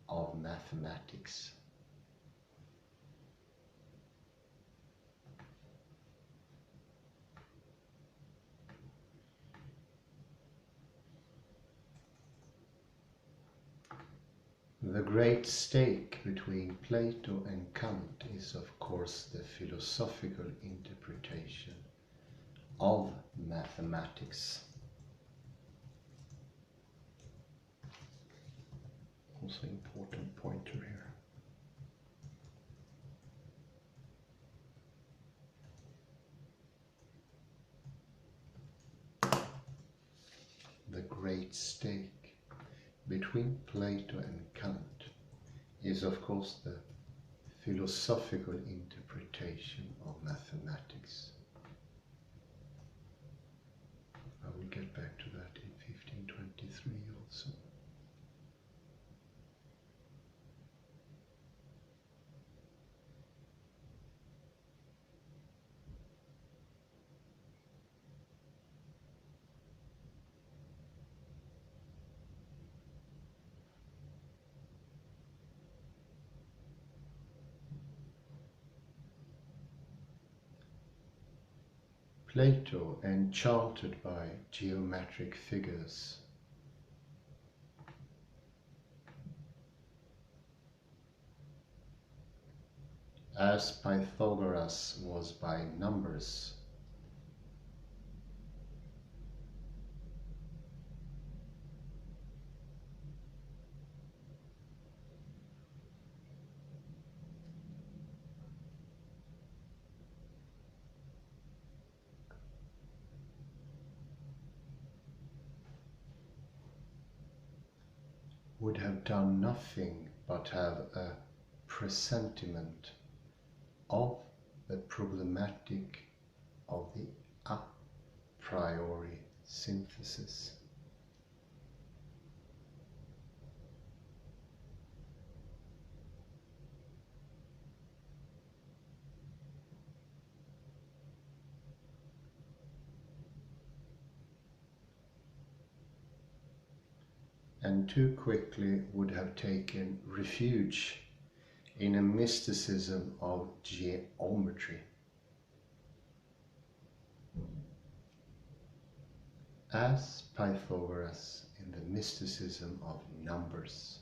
of mathematics. The great stake between Plato and Kant is, of course, the philosophical interpretation of mathematics. Also important pointer here. The great stake between Plato and Kant is, of course, the philosophical interpretation of mathematics. I will get back to that in 1523 also. Plato enchanted by geometric figures. As Pythagoras was by numbers. Would have done nothing but have a presentiment of the problematic of the a priori synthesis. And too quickly would have taken refuge in a mysticism of geometry. As Pythagoras in the mysticism of numbers.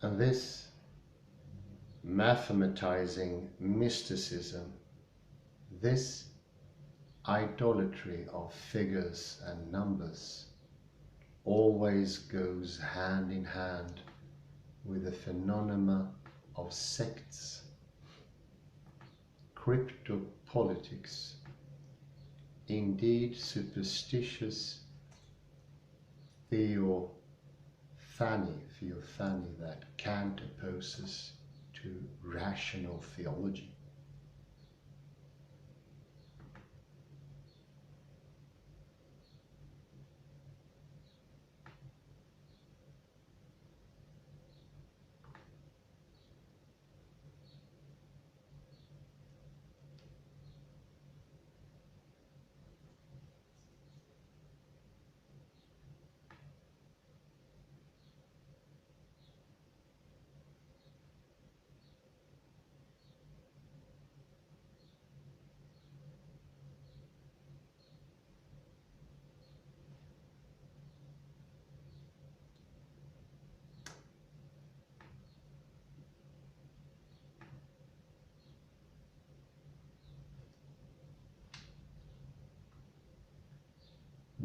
And this mathematizing mysticism, this idolatry of figures and numbers, always goes hand in hand with the phenomena of sects, cryptopolitics, indeed superstitious theophany that Kant opposes to rational theology.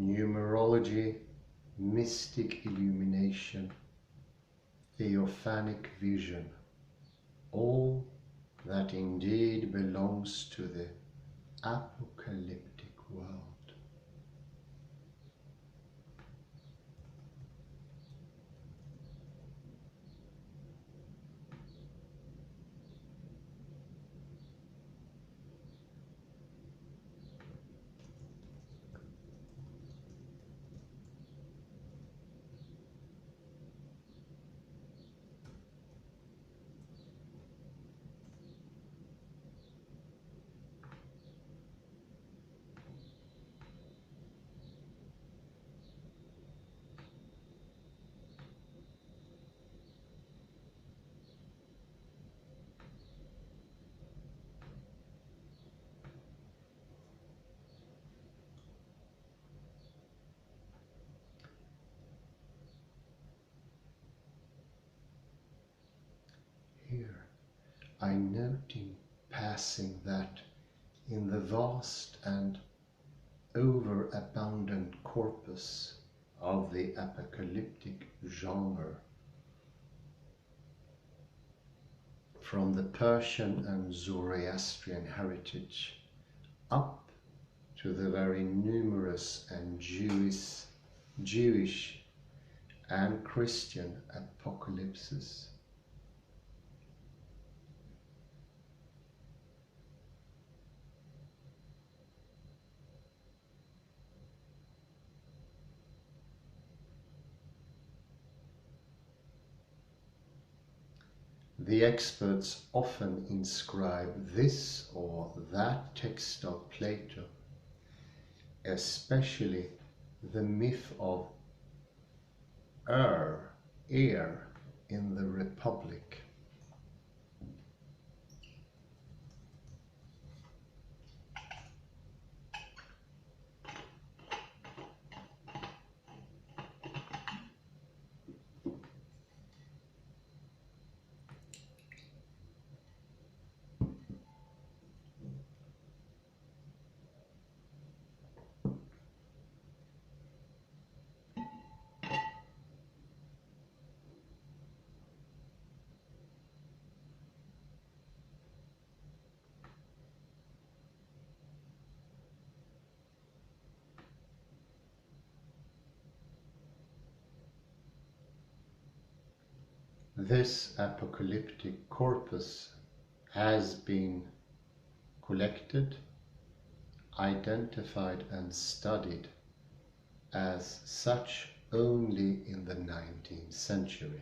Numerology, mystic illumination, theophanic vision, all that indeed belongs to the apocalyptic world. Here, I note in passing that in the vast and overabundant corpus of the apocalyptic genre, from the Persian and Zoroastrian heritage up to the very numerous and Jewish and Christian apocalypses, the experts often inscribe this or that text of Plato especially the myth of air in the Republic. This apocalyptic corpus has been collected, identified and studied as such only in the 19th century.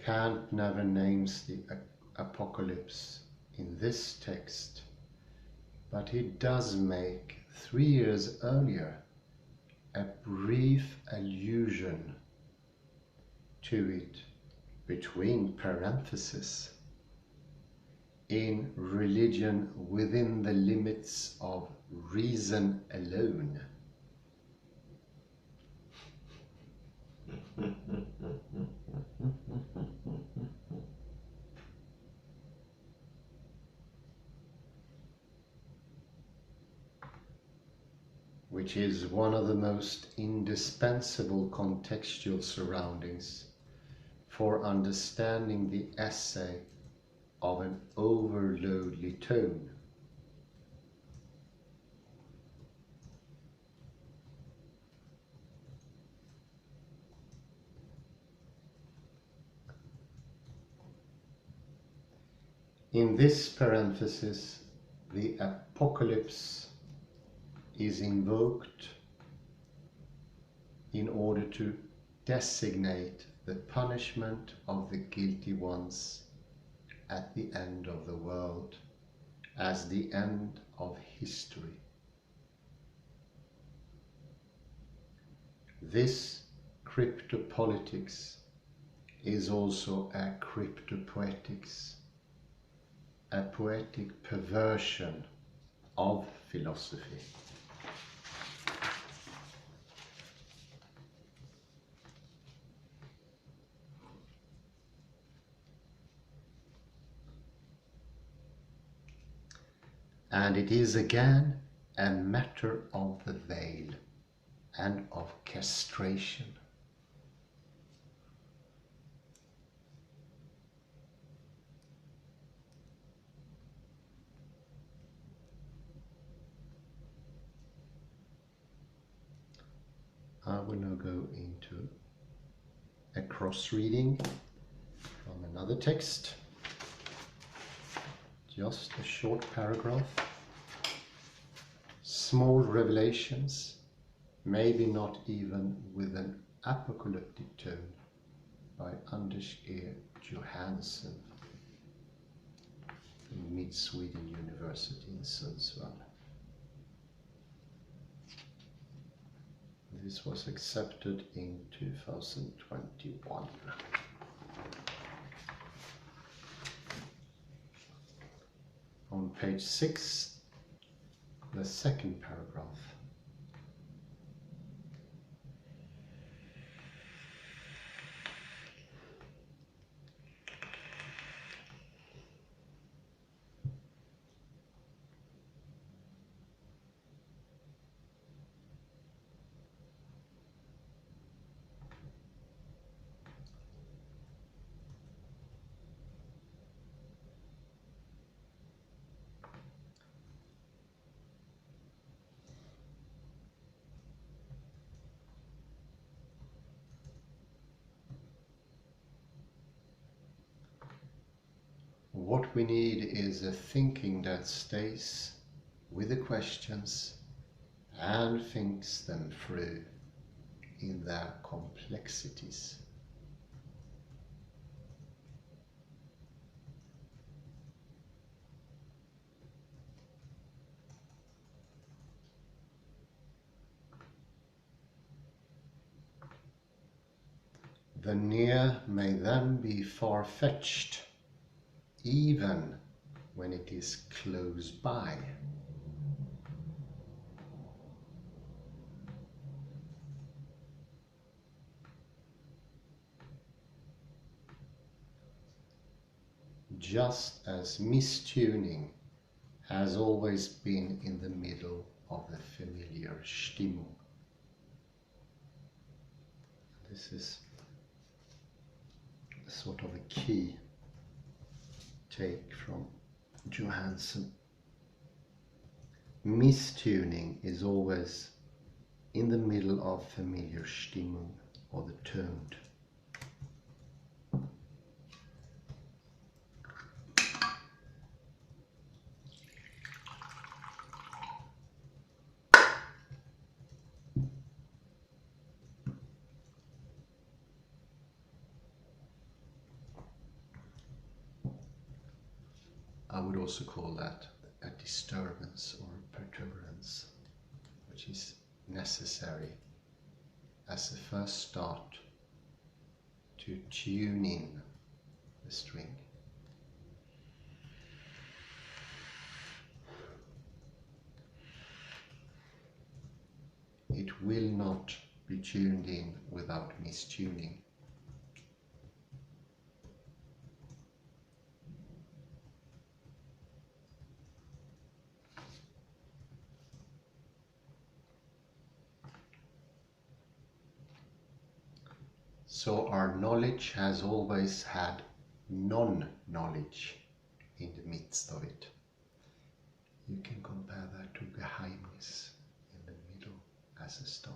Kant never names the apocalypse in this text, but he does make 3 years earlier a brief allusion to it between parentheses in Religion Within the Limits of Reason Alone. Which is one of the most indispensable contextual surroundings for understanding the essay of an overloadly tone. In this parenthesis, the apocalypse is invoked in order to designate the punishment of the guilty ones at the end of the world as the end of history. This cryptopolitics is also a cryptopoetics, a poetic perversion of philosophy. And it is again a matter of the veil and of castration. I will now go into a cross-reading from another text. Just a short paragraph. Small revelations, maybe not even with an apocalyptic tone, by Anders E. Johansson from Mid-Sweden University in Sundsvall. This was accepted in 2021. On page 6, the second paragraph. what we need is a thinking that stays with the questions and thinks them through in their complexities. The near may then be far-fetched, even when it is close by. Just as mistuning has always been in the middle of the familiar Stimmung. This is sort of a key take from Johansson. Mistuning is always in the middle of familiar Stimmung, or the toned. I would also call that a disturbance or perturbance, which is necessary as a first start to tune in the string. It will not be tuned in without mistuning. So our knowledge has always had non-knowledge in the midst of it. You can compare that to Geheimnis in the middle as a starter.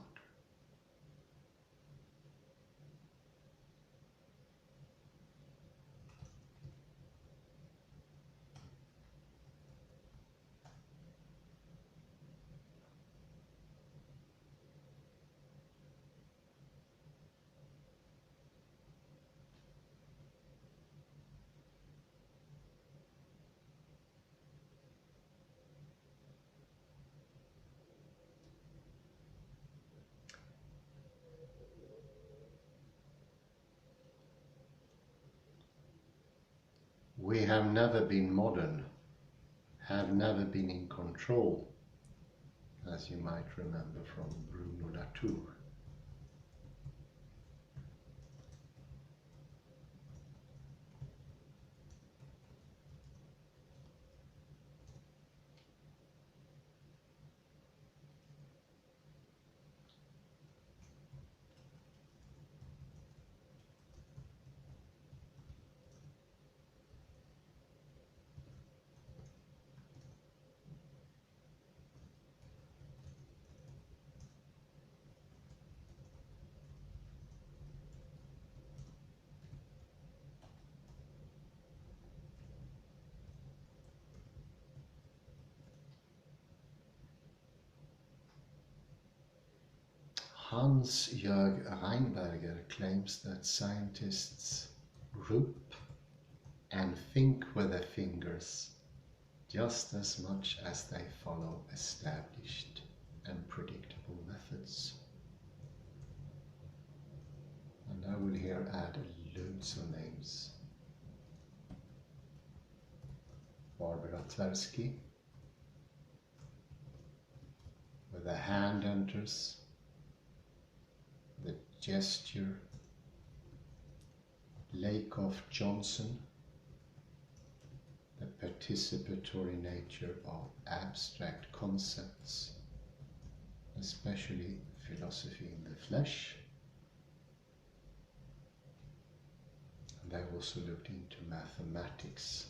We have never been modern, have never been in control, as you might remember from Bruno Latour. Hans-Jörg Reinberger claims that scientists rope and think with their fingers just as much as they follow established and predictable methods. And I will here add loads of names. Barbara Tversky, where the hand enters, the gesture, Lakoff Johnson, the participatory nature of abstract concepts, especially philosophy in the flesh. And I also looked into mathematics.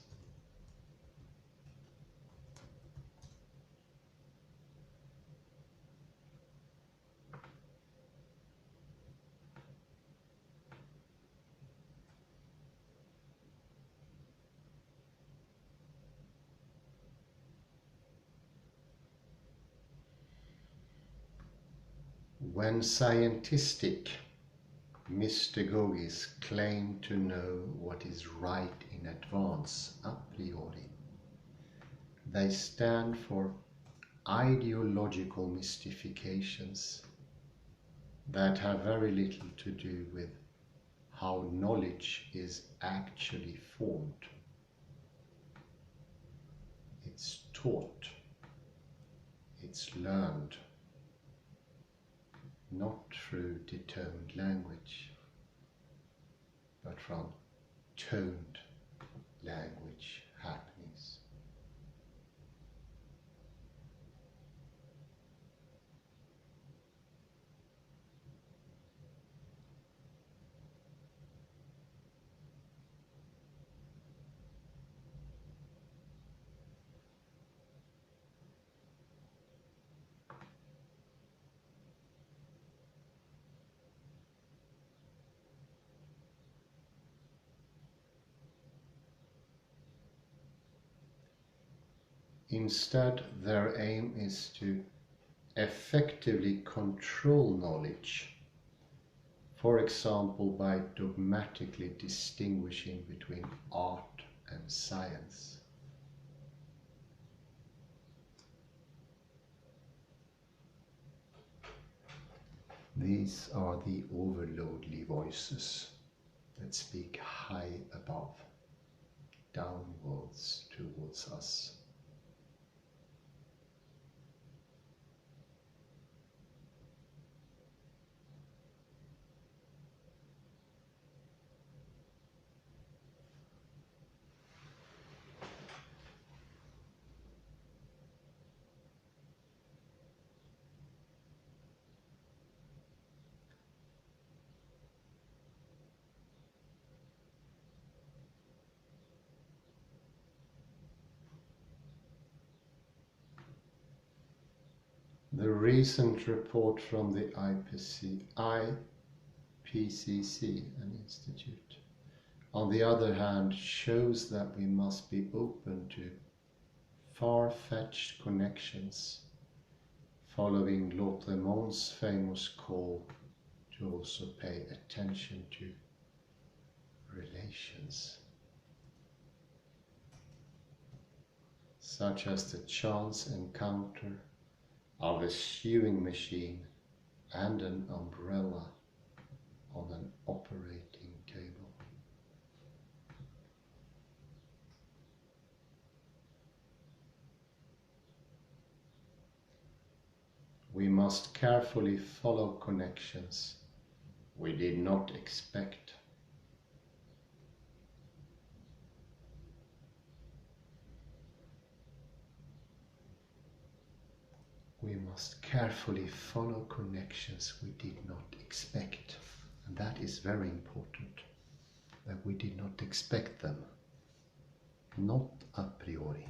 When scientistic mystagogies claim to know what is right in advance a priori, they stand for ideological mystifications that have very little to do with how knowledge is actually formed. It's taught, it's learned, not through determined language, but from toned language happenings. Instead, their aim is to effectively control knowledge, for example, by dogmatically distinguishing between art and science. These are the overlordly voices that speak high above, downwards towards us. The recent report from the IPCC, an institute, on the other hand, shows that we must be open to far-fetched connections, following Lautrémont's famous call to also pay attention to relations, such as the chance encounter of a sewing machine and an umbrella on an operating table. We must carefully follow connections we did not expect. We must carefully follow connections we did not expect. And that is very important, that we did not expect them, not a priori.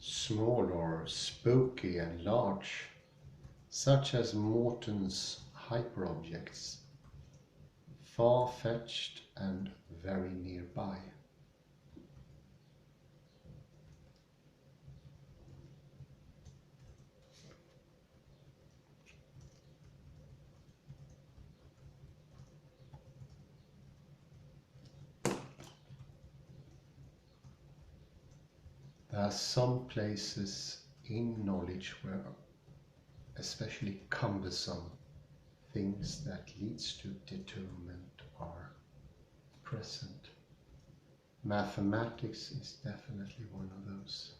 Small or spooky and large, such as Morton's hyperobjects, far-fetched and very nearby. There are some places in knowledge where especially cumbersome things that leads to determinant are present. Mathematics is definitely one of those.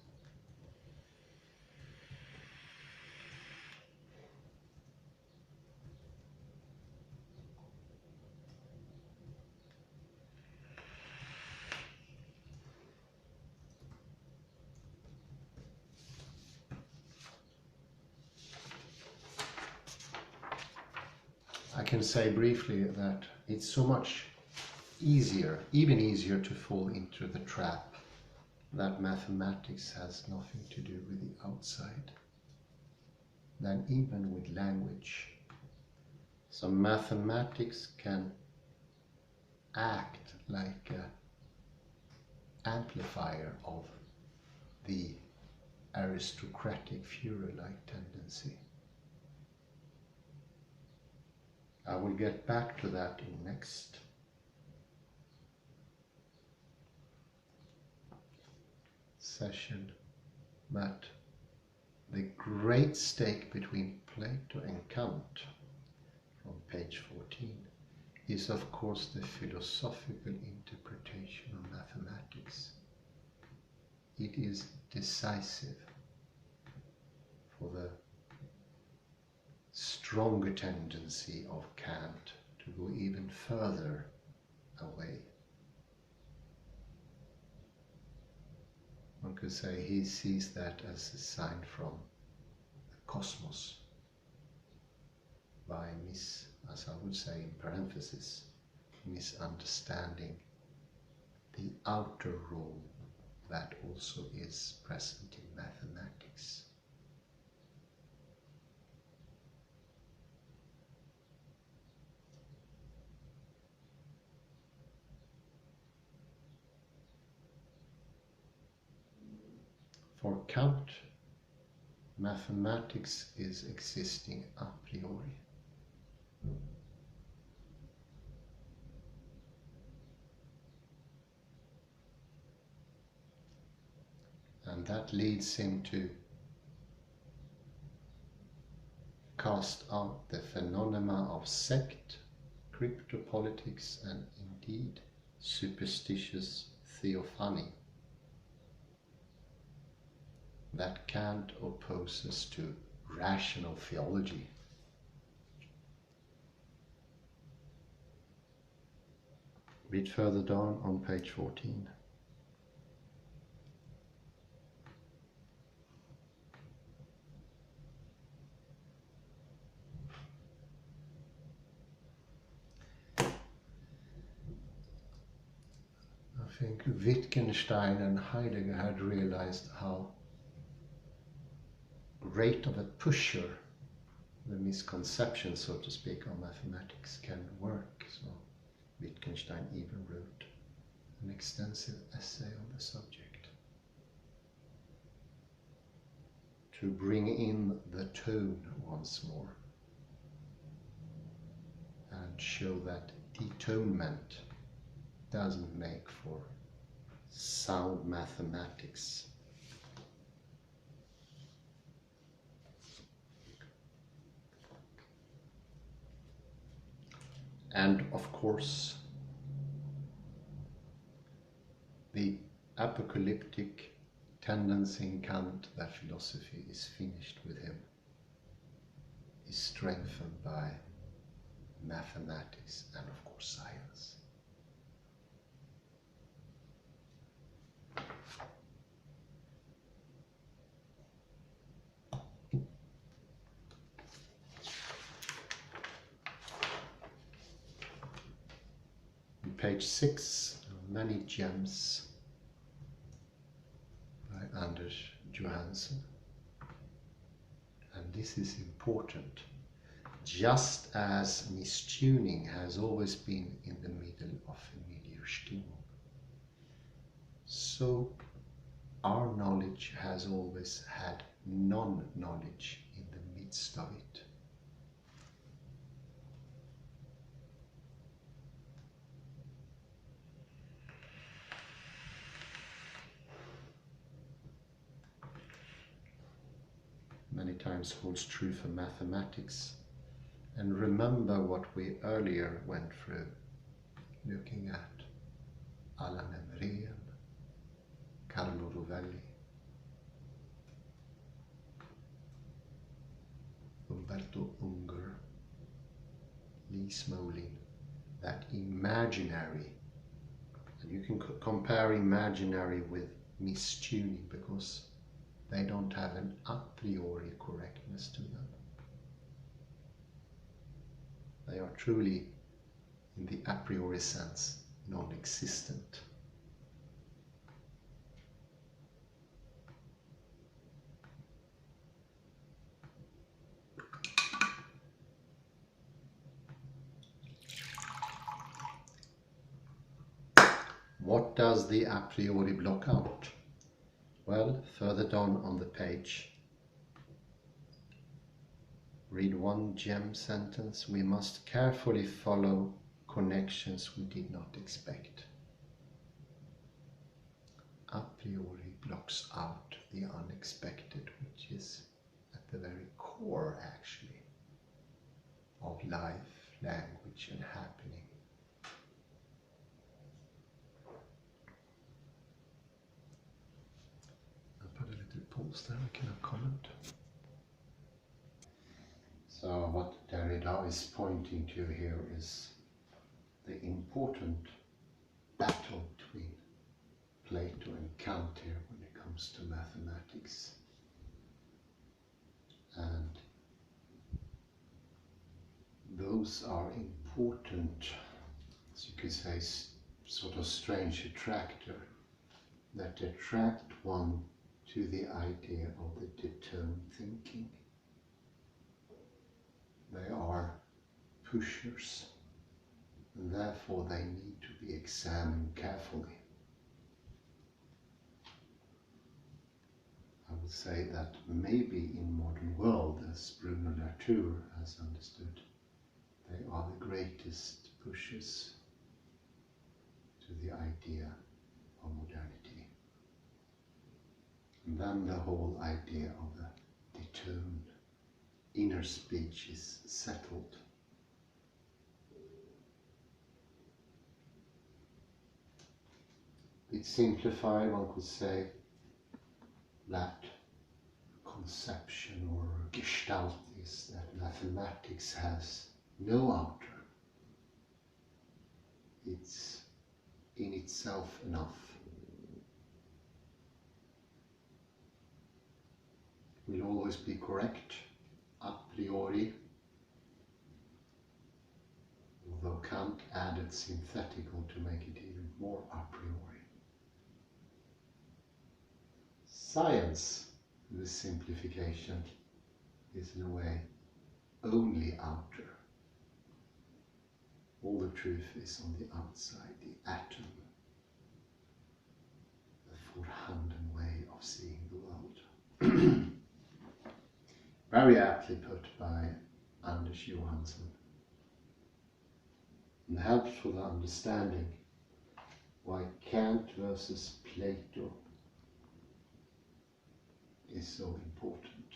can say briefly that it's so much easier, even easier to fall into the trap that mathematics has nothing to do with the outside than even with language. So mathematics can act like an amplifier of the aristocratic Führer-like tendency. I will get back to that in next session, but the great stake between Plato and Kant from page 14 is of course the philosophical interpretation of mathematics. It is decisive for the stronger tendency of Kant to go even further away. One could say he sees that as a sign from the cosmos by as I would say in parenthesis, misunderstanding the outer role that also is present in mathematics. For Kant, mathematics is existing a priori. And that leads him to cast out the phenomena of sect, cryptopolitics, and indeed superstitious theophany that Kant opposes to rational theology. A bit further down on page 14. I think Wittgenstein and Heidegger had realized how great of a pusher the misconception, so to speak, of mathematics can work. So Wittgenstein even wrote an extensive essay on the subject to bring in the tone once more and show that detonement doesn't make for sound mathematics. And of course, the apocalyptic tendency in Kant that philosophy is finished with him is strengthened by mathematics and of course science. On page 6, many gems by Anders Johansson. And this is important. Just as mistuning has always been in the middle of Familiarstimmung, so our knowledge has always had non-knowledge in the midst of it. Many times holds true for mathematics. And remember what we earlier went through, looking at Allan Emreen, Carlo Rovelli, Umberto Unger, Lee Smolin, that imaginary, and you can compare imaginary with mistuning because they don't have an a priori correctness to them. They are truly, in the a priori sense, non-existent. What does the a priori block out? Well, further down on the page, read one gem sentence. We must carefully follow connections we did not expect. A priori blocks out the unexpected, which is at the very core, actually, of life, language, and happening. I'll put a little pause there, I cannot comment. So what Derrida is pointing to here is the important battle between Plato and Kant here when it comes to mathematics. And those are important, as you could say, sort of strange attractor that attract one to the idea of the determined thinking. They are pushers, and therefore they need to be examined carefully. I would say that maybe in modern world, as Bruno Latour has understood, they are the greatest pushers to the idea of modernity. And then the whole idea of the determined inner speech is settled. It's simplified, one could say, that conception or gestalt is that mathematics has no outer. It's in itself enough. It will always be correct, a priori, although Kant added synthetical to make it even more a priori. Science, the simplification, is in a way only outer. All the truth is on the outside, the atom, the forehanden way of seeing the world. Very aptly put by Anders Johansson, and helps for the understanding why Kant versus Plato is so important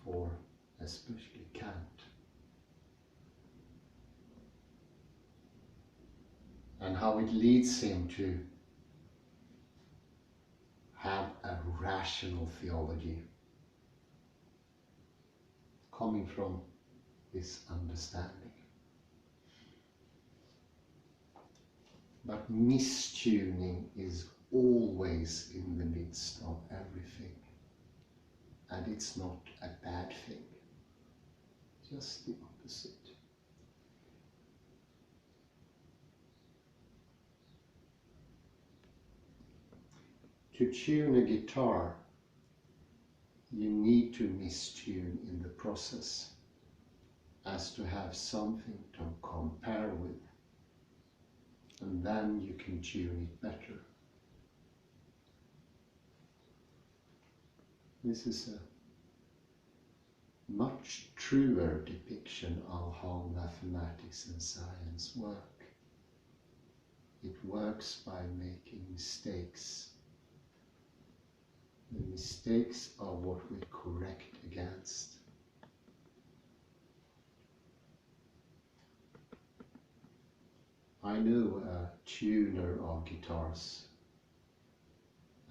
for especially Kant. And how it leads him to have a rational theology coming from this understanding. But mistuning is always in the midst of everything, and it's not a bad thing, just the opposite. To tune a guitar, you need to mistune in the process, as to have something to compare with, and then you can tune it better. This is a much truer depiction of how mathematics and science work. It works by making mistakes. The mistakes are what we correct against. I know a tuner of guitars,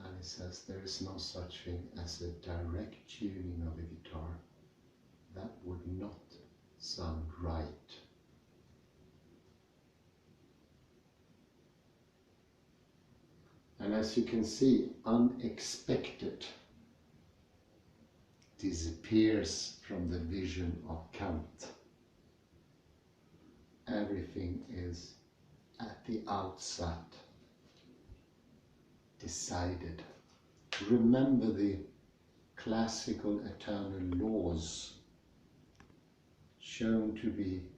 and he says there is no such thing as a direct tuning of a guitar. That would not sound right. And as you can see, unexpected disappears from the vision of Kant. everything is at the outset decided. Remember the classical eternal laws shown to be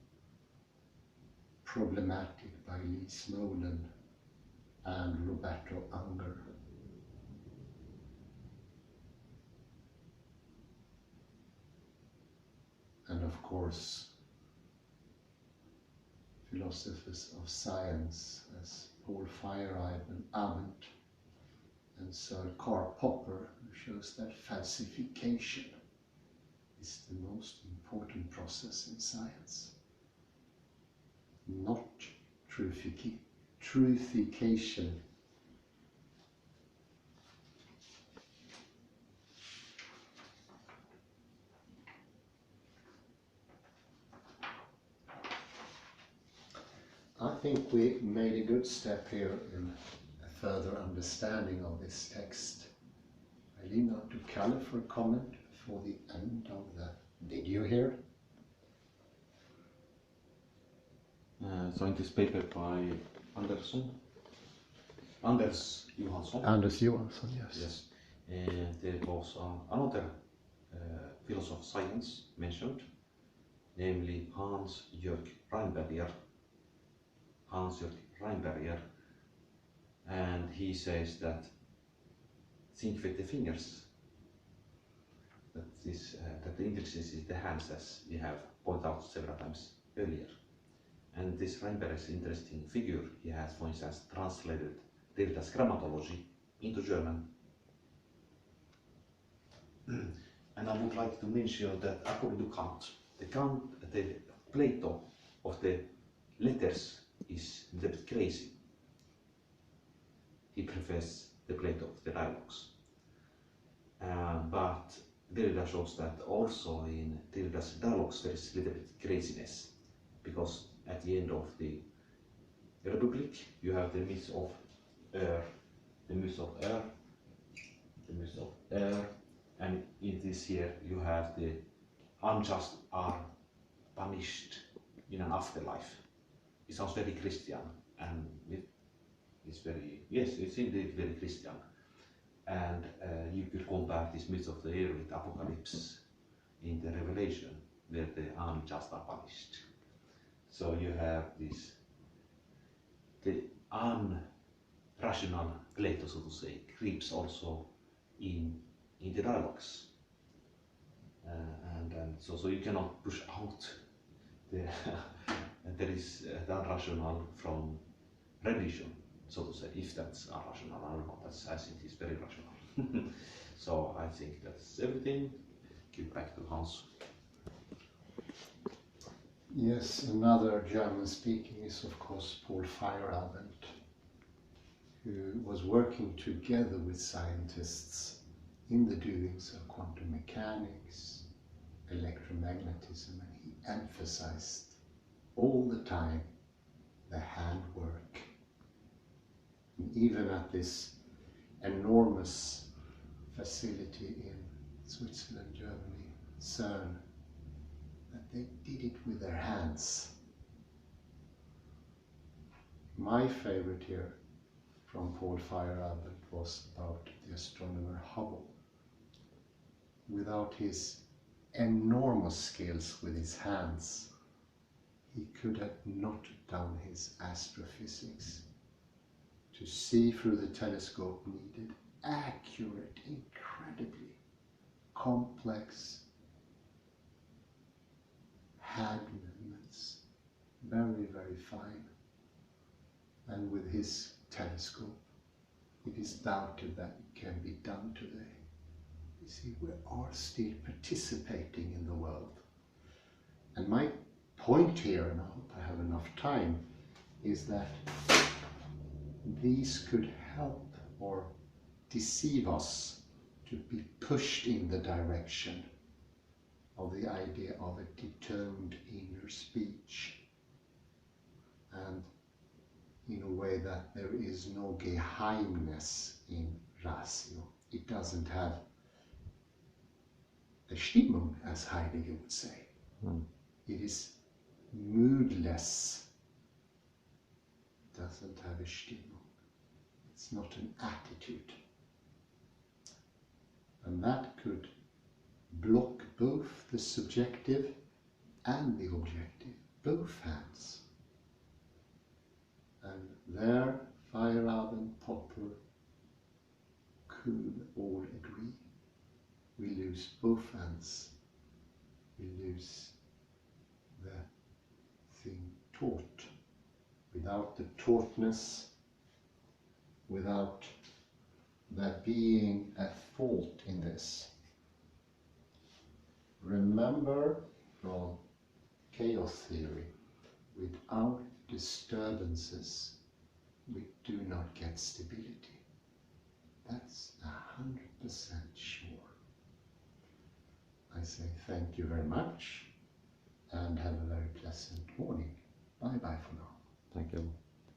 problematic by Lee Smolin and Roberto Unger. And of course, philosophers of science as Paul Feyerabend and Sir Karl Popper, who shows that falsification is the most important process in science. Not truthification. I think we made a good step here in a further understanding of this text. I leave now to Kalle for a comment before the end of the video here. So in this paper by Anders Johansson. Anders Johansson, yes. Yes. And there was another philosopher of science mentioned, namely Hans-Jörg Reinberger. And he says that think with the fingers. That the intelligence is the hands, as we have pointed out several times earlier. And this Reinberger is an interesting figure. He has, for instance, translated Derrida's grammatology into German. And I would like to mention that according to Kant, the Plato of the letters is a bit crazy. He prefers the Plato of the dialogues. But Derrida shows that also in Derrida's dialogues there is a little bit craziness, because at the end of the Republic you have the myth of and in this here you have the unjust are punished in an afterlife. It sounds very Christian, and it's indeed very Christian. And you could compare this myth of the air with Apocalypse in the Revelation, where the unjust are punished. So you have the unrational Plato, so to say, creeps also in the dialogues, and so you cannot push out the there is the unrational from religion, so to say, if that's irrational. I don't know, I think it's very rational. So I think that's everything. Give back to Hans. Yes, another German speaking is of course Paul Feyerabend, who was working together with scientists in the doings of quantum mechanics, electromagnetism, and he emphasized all the time the handwork. And even at this enormous facility in Switzerland, Germany, CERN, that they did it with their hands. My favorite here from Paul Feyerabend was about the astronomer Hubble. Without his enormous skills with his hands, he could have not done his astrophysics. To see through the telescope needed accurate, incredibly complex hand movements, very, very fine. And with his telescope, it is doubted that it can be done today. You see, we are still participating in the world. And my point here, and I hope I have enough time, is that these could help or deceive us to be pushed in the direction of the idea of a determined inner speech, and in a way that there is no Geheimnis in ratio. It doesn't have the Stimmung, as Heidegger would say. It is moodless doesn't have a Stimmung. It's not an attitude. And that could block both the subjective and the objective, both hands. And there, Feierabend and Popper could all agree. We lose both hands. We lose the thing taught. Without the tautness, without there being a fault in this. Remember from chaos theory, without disturbances, we do not get stability. That's 100% sure. I say thank you very much and have a very pleasant morning. Bye bye for now. Thank you.